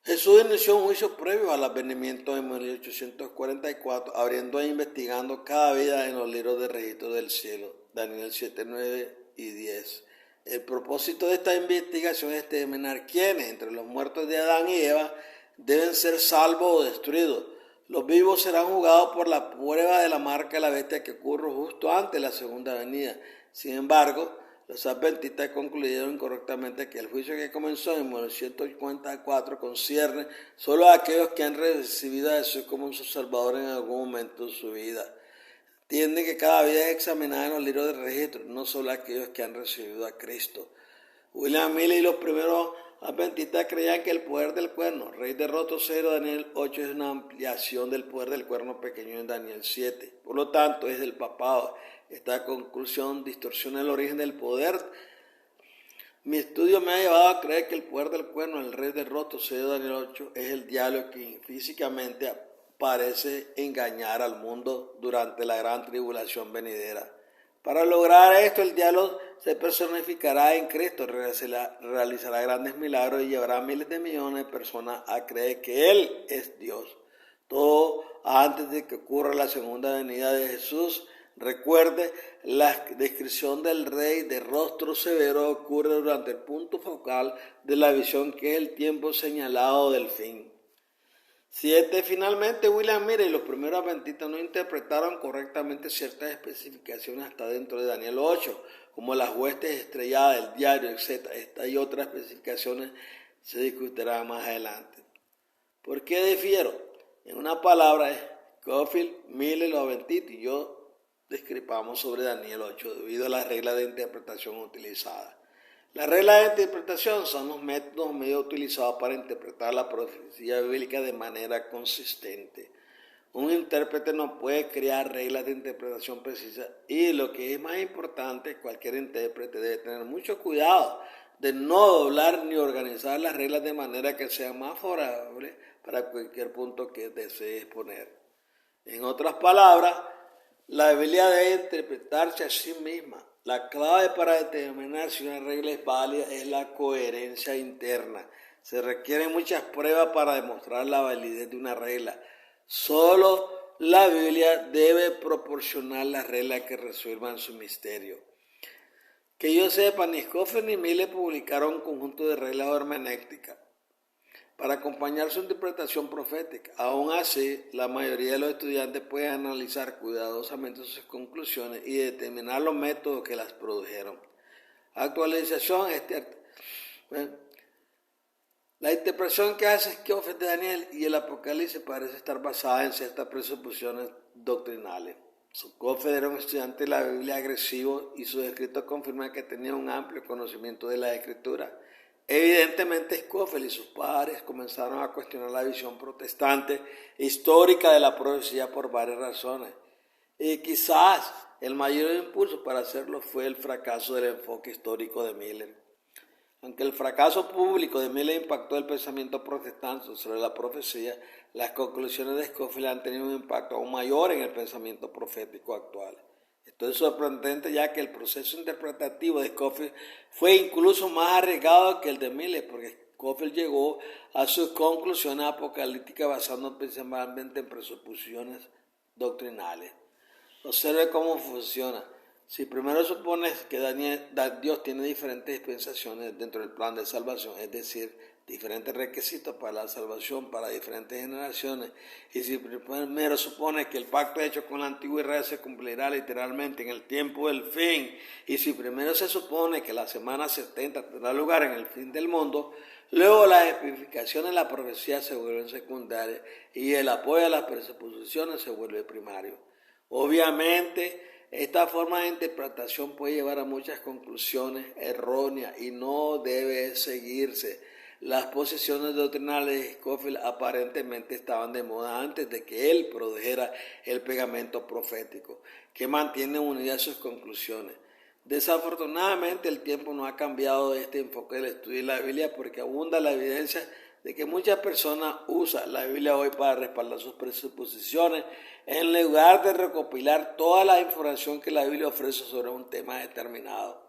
Jesús inició un juicio previo al advenimiento en 1844, abriendo e investigando cada vida en los libros de registro del cielo, Daniel 7, 9 y 10. El propósito de esta investigación es determinar quiénes entre los muertos de Adán y Eva deben ser salvos o destruidos. Los vivos serán juzgados por la prueba de la marca de la bestia que ocurre justo antes de la segunda venida. Sin embargo, los adventistas concluyeron correctamente que el juicio que comenzó en 1954 concierne solo a aquellos que han recibido a Jesús como su Salvador en algún momento de su vida. Entienden que cada vida es examinada en los libros de registro, no solo a aquellos que han recibido a Cristo. William Miller y los primeros adventistas creían que el poder del cuerno, rey de rostro cero, Daniel 8, es una ampliación del poder del cuerno pequeño en Daniel 7. Por lo tanto, es del papado. Esta conclusión distorsiona el origen del poder. Mi estudio me ha llevado a creer que el poder del cuerno, el rey del rostro cero, Daniel 8, es el diablo que físicamente parece engañar al mundo durante la gran tribulación venidera. Para lograr esto, el diablo se personificará en Cristo, realizará grandes milagros y llevará a miles de millones de personas a creer que Él es Dios. Todo antes de que ocurra la segunda venida de Jesús. Recuerde, la descripción del rey de rostro severo ocurre durante el punto focal de la visión que es el tiempo señalado del fin. 7. Finalmente, William Miller y los primeros adventistas no interpretaron correctamente ciertas especificaciones hasta dentro de Daniel 8, como las huestes estrelladas del diario, etc. Esta y otras especificaciones se discutirán más adelante. ¿Por qué difiero? En una palabra, Scofield, Miller, los adventistas y yo discrepamos sobre Daniel 8 debido a las reglas de interpretación utilizadas. Las reglas de interpretación son los métodos medios utilizados para interpretar la profecía bíblica de manera consistente. Un intérprete no puede crear reglas de interpretación precisas y lo que es más importante, cualquier intérprete debe tener mucho cuidado de no doblar ni organizar las reglas de manera que sean más favorables para cualquier punto que desee exponer. En otras palabras, la Biblia debe interpretarse a sí misma. La clave para determinar si una regla es válida es la coherencia interna. Se requieren muchas pruebas para demostrar la validez de una regla. Solo la Biblia debe proporcionar las reglas que resuelvan su misterio. Que yo sepa, ni Scofield ni Miller publicaron un conjunto de reglas hermenéuticas para acompañar su interpretación profética. Aún así, la mayoría de los estudiantes pueden analizar cuidadosamente sus conclusiones y determinar los métodos que las produjeron. Actualización. La interpretación que hace Scofield de Daniel y el Apocalipsis parece estar basada en ciertas presuposiciones doctrinales. Scofield era un estudiante de la Biblia agresivo y sus escritos confirman que tenía un amplio conocimiento de la Escritura. Evidentemente, Scofield y sus padres comenzaron a cuestionar la visión protestante histórica de la profecía por varias razones. Y quizás el mayor impulso para hacerlo fue el fracaso del enfoque histórico de Miller. Aunque el fracaso público de Miller impactó el pensamiento protestante sobre la profecía, las conclusiones de Scofield han tenido un impacto aún mayor en el pensamiento profético actual. Esto es sorprendente ya que el proceso interpretativo de Scofield fue incluso más arriesgado que el de Miller, porque Scofield llegó a sus conclusiones apocalípticas basándose principalmente en presuposiciones doctrinales. Observe cómo funciona. Si primero supones que Dios tiene diferentes dispensaciones dentro del plan de salvación, es decir, diferentes requisitos para la salvación para diferentes generaciones, y si primero supones que el pacto hecho con la antigua Israel se cumplirá literalmente en el tiempo del fin, y si primero se supone que la semana 70 tendrá lugar en el fin del mundo, luego las especificaciones de la profecía se vuelven secundarias y el apoyo a las presuposiciones se vuelve primario. Obviamente, esta forma de interpretación puede llevar a muchas conclusiones erróneas y no debe seguirse. Las posiciones doctrinales de Scofield aparentemente estaban de moda antes de que él produjera el pegamento profético, que mantiene unidas sus conclusiones. Desafortunadamente, el tiempo no ha cambiado este enfoque del estudio de la Biblia porque abunda la evidencia de que muchas personas usan la Biblia hoy para respaldar sus presuposiciones en lugar de recopilar toda la información que la Biblia ofrece sobre un tema determinado.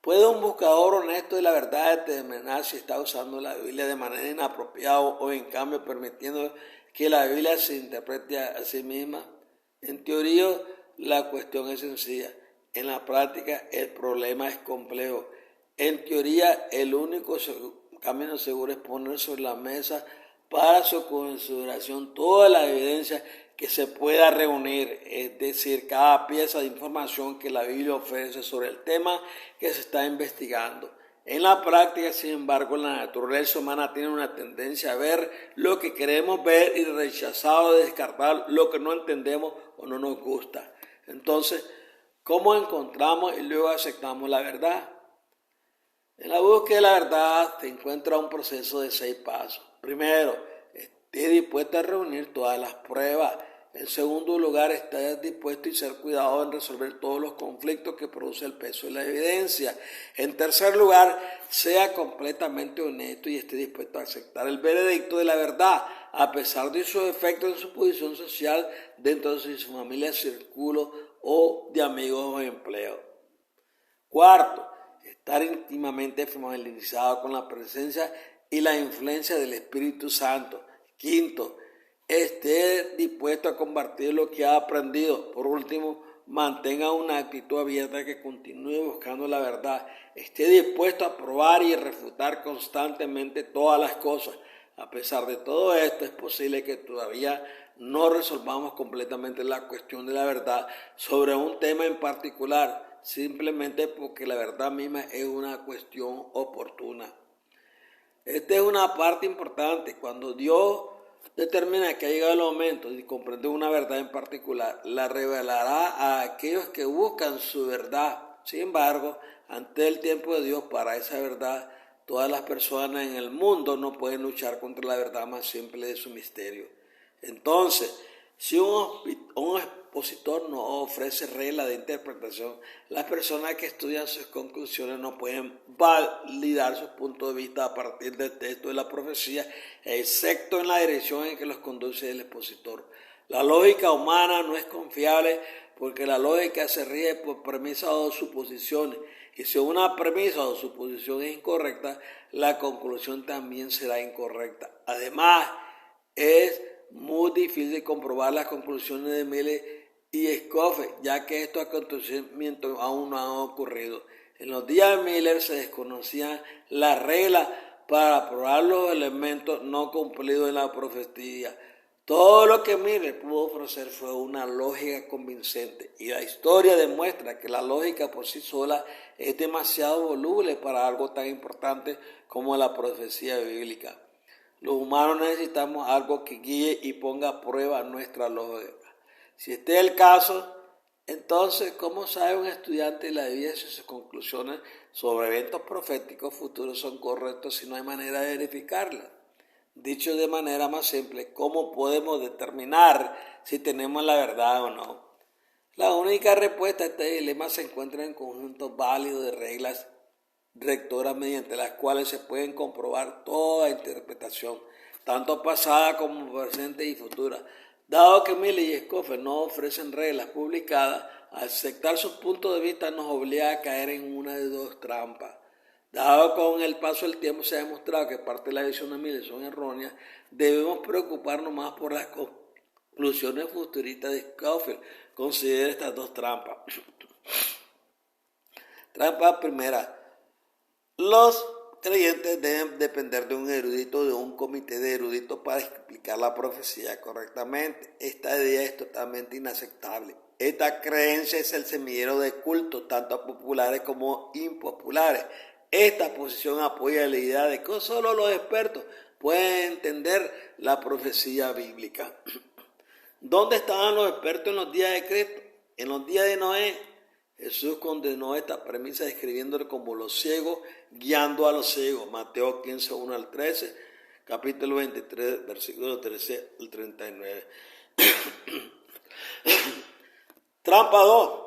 ¿Puede un buscador honesto de la verdad determinar si está usando la Biblia de manera inapropiada o en cambio permitiendo que la Biblia se interprete a sí misma? En teoría, la cuestión es sencilla. En la práctica, el problema es complejo. En teoría, el único camino seguro es poner sobre la mesa para su consideración toda la evidencia que se pueda reunir, es decir, cada pieza de información que la Biblia ofrece sobre el tema que se está investigando. En la práctica, sin embargo, la naturaleza humana tiene una tendencia a ver lo que queremos ver y rechazar o descartar lo que no entendemos o no nos gusta. Entonces, ¿cómo encontramos y luego aceptamos la verdad? En la búsqueda de la verdad se encuentra un proceso de 6 pasos. Primero, esté dispuesto a reunir todas las pruebas. En segundo lugar, esté dispuesto y ser cuidadoso en resolver todos los conflictos que produce el peso de la evidencia. En tercer lugar, sea completamente honesto y esté dispuesto a aceptar el veredicto de la verdad, a pesar de sus efectos en su posición social dentro de su familia, círculo o de amigos o empleo. Cuarto, estar íntimamente familiarizado con la presencia y la influencia del Espíritu Santo. Quinto, esté dispuesto a compartir lo que ha aprendido. Por último, mantenga una actitud abierta que continúe buscando la verdad. Esté dispuesto a probar y refutar constantemente todas las cosas. A pesar de todo esto, es posible que todavía no resolvamos completamente la cuestión de la verdad sobre un tema en particular, simplemente porque la verdad misma es una cuestión oportuna. Esta es una parte importante. Cuando Dios determina que ha llegado el momento de comprender una verdad en particular, la revelará a aquellos que buscan su verdad. Sin embargo, ante el tiempo de Dios para esa verdad, todas las personas en el mundo no pueden luchar contra la verdad más simple de su misterio. Entonces, si un expositor no ofrece reglas de interpretación, las personas que estudian sus conclusiones no pueden validar sus puntos de vista a partir del texto de la profecía, excepto en la dirección en que los conduce el expositor. La lógica humana no es confiable porque la lógica se rige por premisas o suposiciones, y si una premisa o suposición es incorrecta, la conclusión también será incorrecta. Además, es muy difícil comprobar las conclusiones de Miller y Scofield, ya que estos acontecimientos aún no han ocurrido. En los días de Miller se desconocían las reglas para probar los elementos no cumplidos en la profecía. Todo lo que Miller pudo ofrecer fue una lógica convincente, y la historia demuestra que la lógica por sí sola es demasiado voluble para algo tan importante como la profecía bíblica. Los humanos necesitamos algo que guíe y ponga a prueba nuestra lógica. Si este es el caso, entonces, ¿cómo sabe un estudiante de la Biblia si sus conclusiones sobre eventos proféticos futuros son correctos si no hay manera de verificarlas? Dicho de manera más simple, ¿cómo podemos determinar si tenemos la verdad o no? La única respuesta a este dilema se encuentra en conjuntos válidos de reglas rectoras mediante las cuales se pueden comprobar toda interpretación, tanto pasada como presente y futura. Dado que Miller y Scofield no ofrecen reglas publicadas, aceptar sus puntos de vista nos obliga a caer en una de dos trampas. Dado que con el paso del tiempo se ha demostrado que parte de la visión de Miller son erróneas, debemos preocuparnos más por las conclusiones futuristas de Scofield. Considera estas dos trampas. Trampa primera. Los creyentes deben depender de un erudito, de un comité de eruditos para explicar la profecía correctamente. Esta idea es totalmente inaceptable. Esta creencia es el semillero de cultos, tanto populares como impopulares. Esta posición apoya la idea de que solo los expertos pueden entender la profecía bíblica. ¿Dónde estaban los expertos en los días de Cristo? En los días de Noé. Jesús condenó esta premisa describiéndolo como los ciegos guiando a los ciegos. Mateo 15, 1 al 13, capítulo 23, versículo 13 al 39. Trampa 2.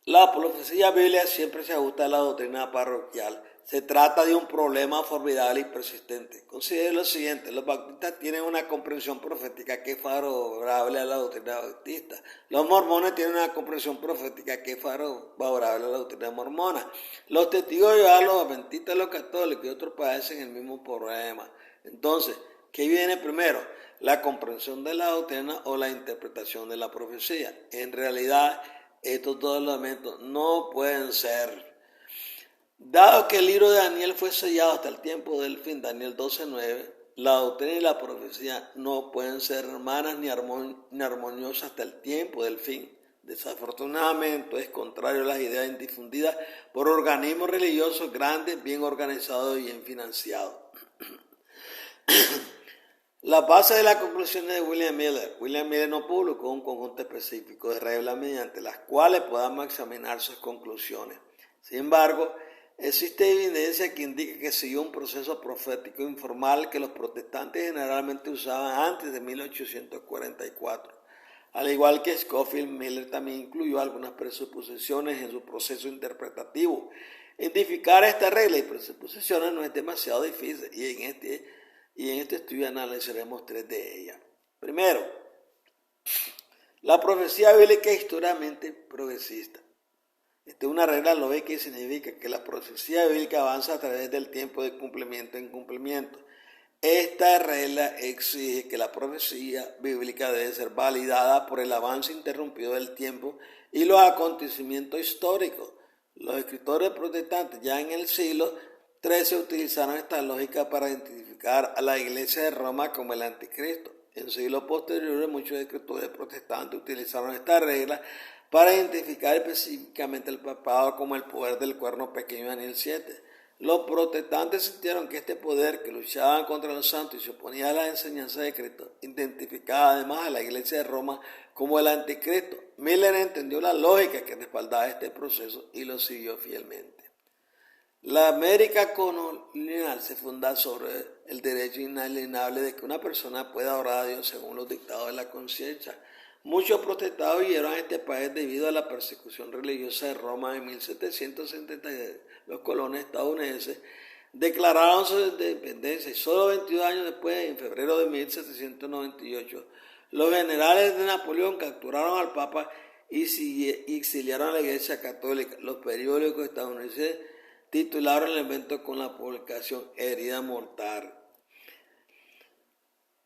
La profecía bíblica siempre se ajusta a la doctrina parroquial. Se trata de un problema formidable y persistente. Considere lo siguiente: los bautistas tienen una comprensión profética que es favorable a la doctrina bautista. Los mormones tienen una comprensión profética que es favorable a la doctrina mormona. Los testigos de Jehová, los adventistas, los católicos y otros padecen el mismo problema. Entonces, ¿qué viene primero? ¿La comprensión de la doctrina o la interpretación de la profecía? En realidad, estos dos elementos no pueden ser. Dado que el libro de Daniel fue sellado hasta el tiempo del fin, Daniel 12:9, la doctrina y la profecía no pueden ser hermanas ni armoniosas hasta el tiempo del fin. Desafortunadamente es contrario a las ideas difundidas por organismos religiosos grandes, bien organizados y bien financiados. La base de las conclusiones de William Miller. William Miller no publicó un conjunto específico de reglas mediante las cuales podamos examinar sus conclusiones. Sin embargo, existe evidencia que indica que siguió un proceso profético informal que los protestantes generalmente usaban antes de 1844. Al igual que Scofield, Miller también incluyó algunas presuposiciones en su proceso interpretativo. Identificar esta regla y presuposiciones no es demasiado difícil y en este estudio analizaremos tres de ellas. Primero, la profecía bíblica es históricamente progresista. Esta es una regla lógica y significa que la profecía bíblica avanza a través del tiempo de cumplimiento en cumplimiento. Esta regla exige que la profecía bíblica debe ser validada por el avance interrumpido del tiempo y los acontecimientos históricos. Los escritores protestantes ya en el siglo XIII utilizaron esta lógica para identificar a la Iglesia de Roma como el anticristo. En siglos posteriores, muchos escritores protestantes utilizaron esta regla para identificar específicamente el papado como el poder del cuerno pequeño de Daniel 7. Los protestantes sintieron que este poder que luchaban contra los santos y se oponía a las enseñanzas de Cristo identificaba además a la Iglesia de Roma como el anticristo. Miller entendió la lógica que respaldaba este proceso y lo siguió fielmente. La América colonial se funda sobre el derecho inalienable de que una persona pueda orar a Dios según los dictados de la conciencia. Muchos protestantes huyeron a este país debido a la persecución religiosa de Roma en 1776. Los colonos estadounidenses declararon su independencia y solo 22 años después, en febrero de 1798, los generales de Napoleón capturaron al Papa y exiliaron a la Iglesia Católica. Los periódicos estadounidenses titularon el evento con la publicación Herida Mortal.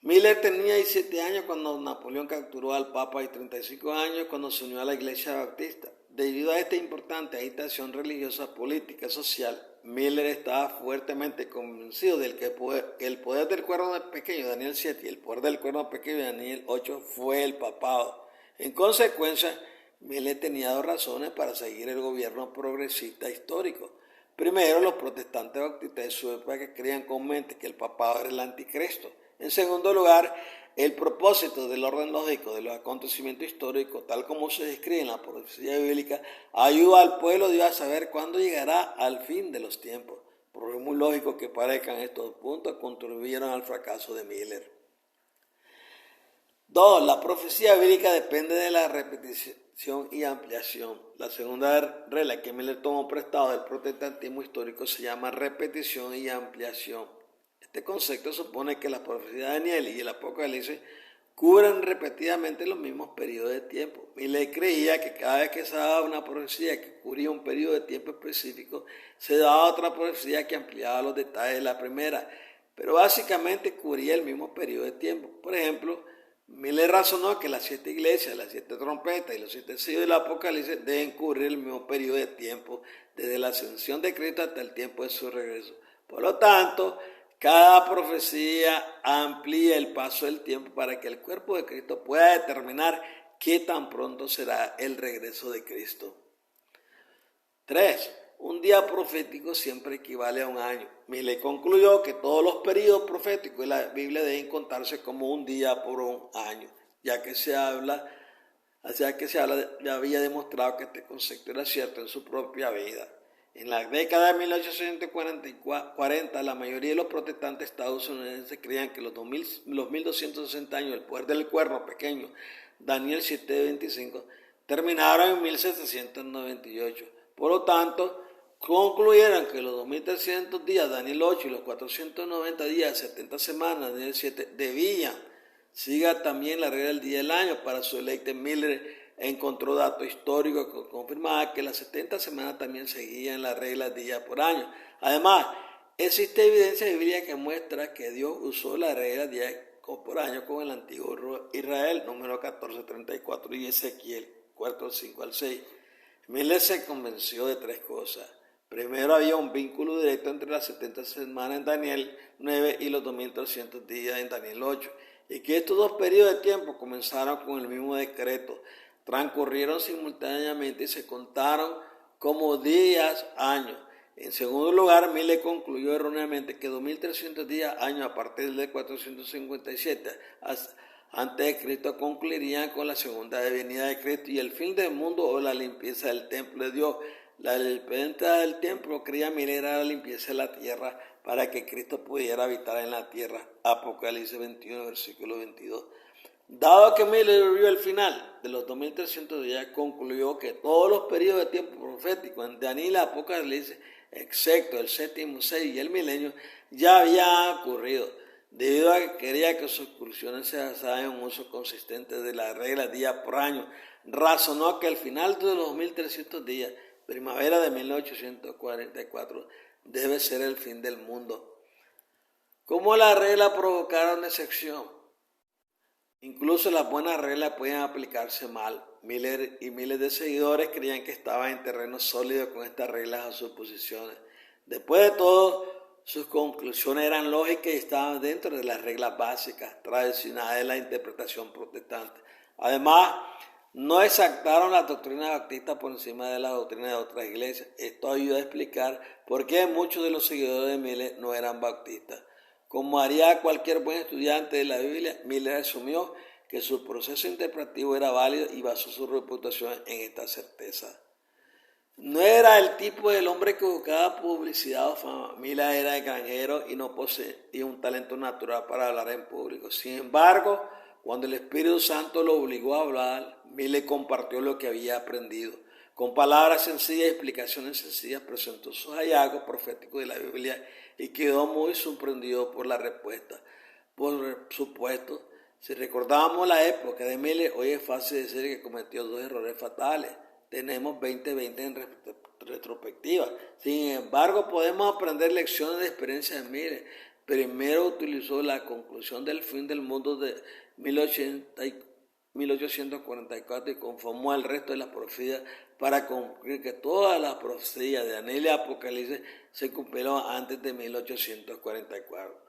Miller tenía 17 años cuando Napoleón capturó al Papa y 35 años cuando se unió a la Iglesia Bautista. Debido a esta importante agitación religiosa, política y social, Miller estaba fuertemente convencido de que el poder del cuerno pequeño de Daniel 7 y el poder del cuerno pequeño de Daniel 8 fue el papado. En consecuencia, Miller tenía dos razones para seguir el gobierno progresista histórico. Primero, los protestantes bautistas de su época creían comúnmente que el papado era el anticristo. En segundo lugar, el propósito del orden lógico de los acontecimientos históricos, tal como se describe en la profecía bíblica, ayuda al pueblo de Dios a saber cuándo llegará al fin de los tiempos. Por muy lógico que parezcan estos puntos, contribuyeron al fracaso de Miller. 2. La profecía bíblica depende de la repetición repetición y ampliación. La segunda regla que Miller tomó prestado del protestantismo histórico se llama repetición y ampliación. Este concepto supone que las profecías de Daniel y el Apocalipsis cubren repetidamente los mismos periodos de tiempo. Miller creía que cada vez que se daba una profecía que cubría un periodo de tiempo específico, se daba otra profecía que ampliaba los detalles de la primera, pero básicamente cubría el mismo periodo de tiempo. Por ejemplo, Miller razonó que las 7 iglesias, las 7 trompetas y los 7 sellos del Apocalipsis deben cubrir el mismo periodo de tiempo, desde la ascensión de Cristo hasta el tiempo de su regreso. Por lo tanto, cada profecía amplía el paso del tiempo para que el cuerpo de Cristo pueda determinar qué tan pronto será el regreso de Cristo. 3. Un día profético siempre equivale a un año. Miller concluyó que todos los periodos proféticos de la Biblia deben contarse como un día por un año, ya que se había demostrado que este concepto era cierto en su propia vida. En la década de 1840, la mayoría de los protestantes estadounidenses creían que los 1260 años del poder del cuerno pequeño, Daniel 7:25, terminaron en 1798. Por lo tanto, concluyeron que los 2300 días, Daniel 8, y los 490 días, 70 semanas, Daniel 7, debían. Siga también la regla del día del año. Para su deleite, Miller encontró datos históricos que confirmaban que las 70 semanas también seguían la regla día por año. Además, existe evidencia bíblica que muestra que Dios usó la regla día por año con el antiguo Israel, número 14:34, y Ezequiel 4:5-6. Miller se convenció de 3 cosas. Primero, había un vínculo directo entre las 70 semanas en Daniel 9 y los 2300 días en Daniel 8, y que estos dos periodos de tiempo comenzaron con el mismo decreto, transcurrieron simultáneamente y se contaron como días, años. En segundo lugar, Miller concluyó erróneamente que 2300 días, años a partir de 457 antes de Cristo, concluirían con la segunda venida de Cristo y el fin del mundo o la limpieza del templo de Dios. La limpieza del templo, creía Miller, era la limpieza de la tierra para que Cristo pudiera habitar en la tierra. Apocalipsis 21, versículo 22. Dado que Miller vio el final de los 2300 días, concluyó que todos los periodos de tiempo profético en Daniel y Apocalipsis, excepto el séptimo, 6 y el milenio, ya habían ocurrido. Debido a que quería que sus conclusiones se basaran en un uso consistente de la regla día por año, razonó que al final de los 2300 días, primavera de 1844, debe ser el fin del mundo. ¿Cómo la regla provocaron excepción? Incluso las buenas reglas pueden aplicarse mal. Miller y miles de seguidores creían que estaban en terreno sólido con estas reglas o suposiciones. Después de todo, sus conclusiones eran lógicas y estaban dentro de las reglas básicas tradicionales de la interpretación protestante. Además, no exaltaron la doctrina baptista por encima de la doctrina de otras iglesias. Esto ayuda a explicar por qué muchos de los seguidores de Miller no eran bautistas. Como haría cualquier buen estudiante de la Biblia, Miller asumió que su proceso interpretativo era válido y basó su reputación en esta certeza. No era el tipo del hombre que buscaba publicidad o fama. Miller era extranjero y no poseía un talento natural para hablar en público. Sin embargo, cuando el Espíritu Santo lo obligó a hablar, Miller compartió lo que había aprendido. Con palabras sencillas y explicaciones sencillas presentó sus hallazgos proféticos de la Biblia y quedó muy sorprendido por la respuesta. Por supuesto, si recordamos la época de Miller, hoy es fácil decir que cometió 2 errores fatales. Tenemos 2020 en retrospectiva. Sin embargo, podemos aprender lecciones de experiencia de Miller. Primero, utilizó la conclusión del fin del mundo de 1844 y conformó el resto de las profecías para concluir que todas las profecías de Daniel y Apocalipsis se cumplieron antes de 1844.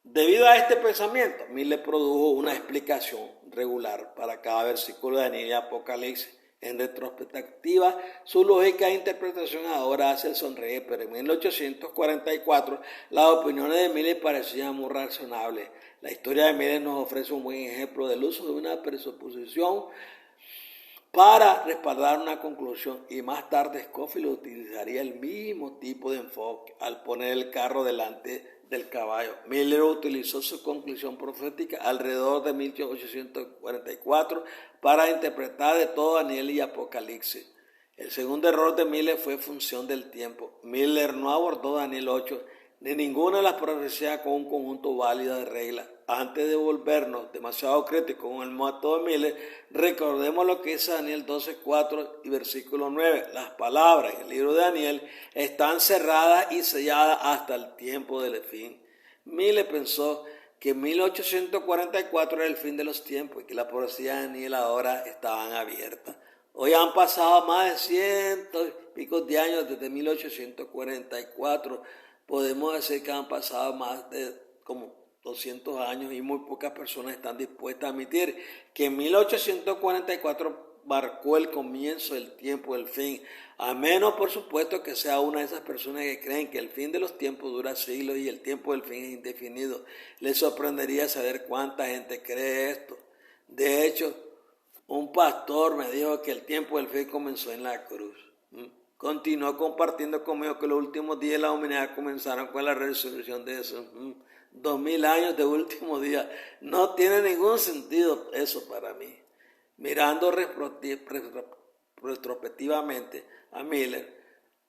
Debido a este pensamiento, Miller produjo una explicación regular para cada versículo de Daniel y Apocalipsis. En retrospectiva, su lógica de interpretación ahora hace sonreír, pero en 1844 las opiniones de Miller parecían muy razonables. La historia de Miller nos ofrece un buen ejemplo del uso de una presuposición para respaldar una conclusión, y más tarde Scofield utilizaría el mismo tipo de enfoque al poner el carro delante del caballo. Miller utilizó su conclusión profética alrededor de 1844 para interpretar de todo Daniel y Apocalipsis. El segundo error de Miller fue función del tiempo. Miller no abordó Daniel 8 ni ninguna de las profecías con un conjunto válido de reglas. Antes de volvernos demasiado críticos con el método de Miller, recordemos lo que dice Daniel 12:4 y versículo 9. Las palabras en el libro de Daniel están cerradas y selladas hasta el tiempo del fin. Miller pensó que 1844 era el fin de los tiempos y que las profecías de Daniel ahora estaban abiertas. Hoy han pasado más de 100 y pico de años desde 1844. Podemos decir que han pasado más de como 200 años y muy pocas personas están dispuestas a admitir que 1844 marcó el comienzo del tiempo del fin, a menos por supuesto que sea una de esas personas que creen que el fin de los tiempos dura siglos y el tiempo del fin es indefinido. Les sorprendería saber cuánta gente cree esto. De hecho, un pastor me dijo que el tiempo del fin comenzó en la cruz. Continuó compartiendo conmigo que los últimos días de la humanidad comenzaron con la resurrección de Jesús. 2000 años de último día. No tiene ningún sentido eso para mí. Mirando retrospectivamente a Miller,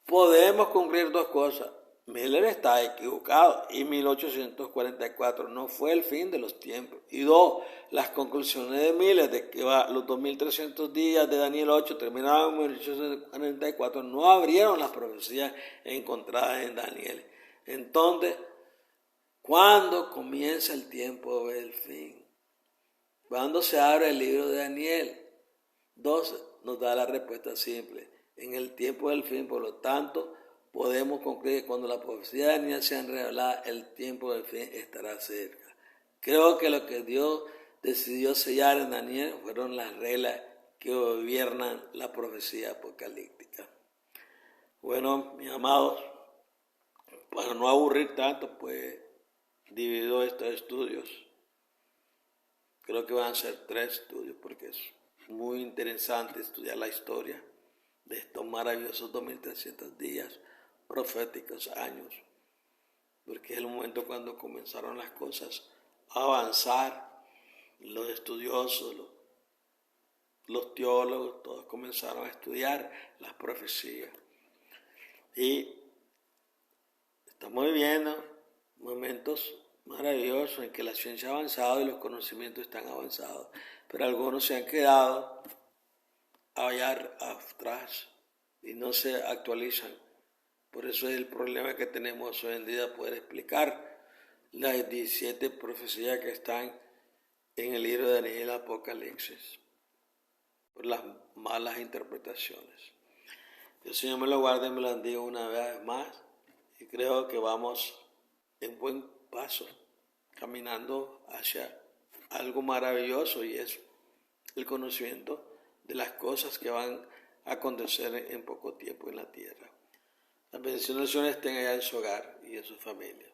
podemos concluir dos cosas. Miller está equivocado y 1844 no fue el fin de los tiempos. Y dos, las conclusiones de Miller de que los 2300 días de Daniel 8 terminaron en 1844 no abrieron las profecías encontradas en Daniel. Entonces, ¿cuándo comienza el tiempo del fin? ¿Cuándo se abre el libro de Daniel? 12 nos da la respuesta simple. En el tiempo del fin, por lo tanto, podemos concluir que cuando la profecía de Daniel sea revelada, el tiempo del fin estará cerca. Creo que lo que Dios decidió sellar en Daniel fueron las reglas que gobiernan la profecía apocalíptica. Bueno, mis amados, para no aburrir tanto, pues divido estos estudios. Creo que van a ser 3 estudios porque es muy interesante estudiar la historia de estos maravillosos 2300 días, proféticos años, porque es el momento cuando comenzaron las cosas a avanzar. Los estudiosos, los teólogos, todos comenzaron a estudiar las profecías. Y estamos viviendo momentos maravilloso en que la ciencia ha avanzado y los conocimientos están avanzados, pero algunos se han quedado allá atrás y no se actualizan. Por eso es el problema que tenemos hoy en día, poder explicar las 17 profecías que están en el libro de Daniel y Apocalipsis, por las malas interpretaciones. Que el Señor me lo guarde y me lo bendiga una vez más, y creo que vamos en buen paso, caminando hacia algo maravilloso, y es el conocimiento de las cosas que van a acontecer en poco tiempo en la tierra. Las bendiciones del Señor estén allá en su hogar y en su familia.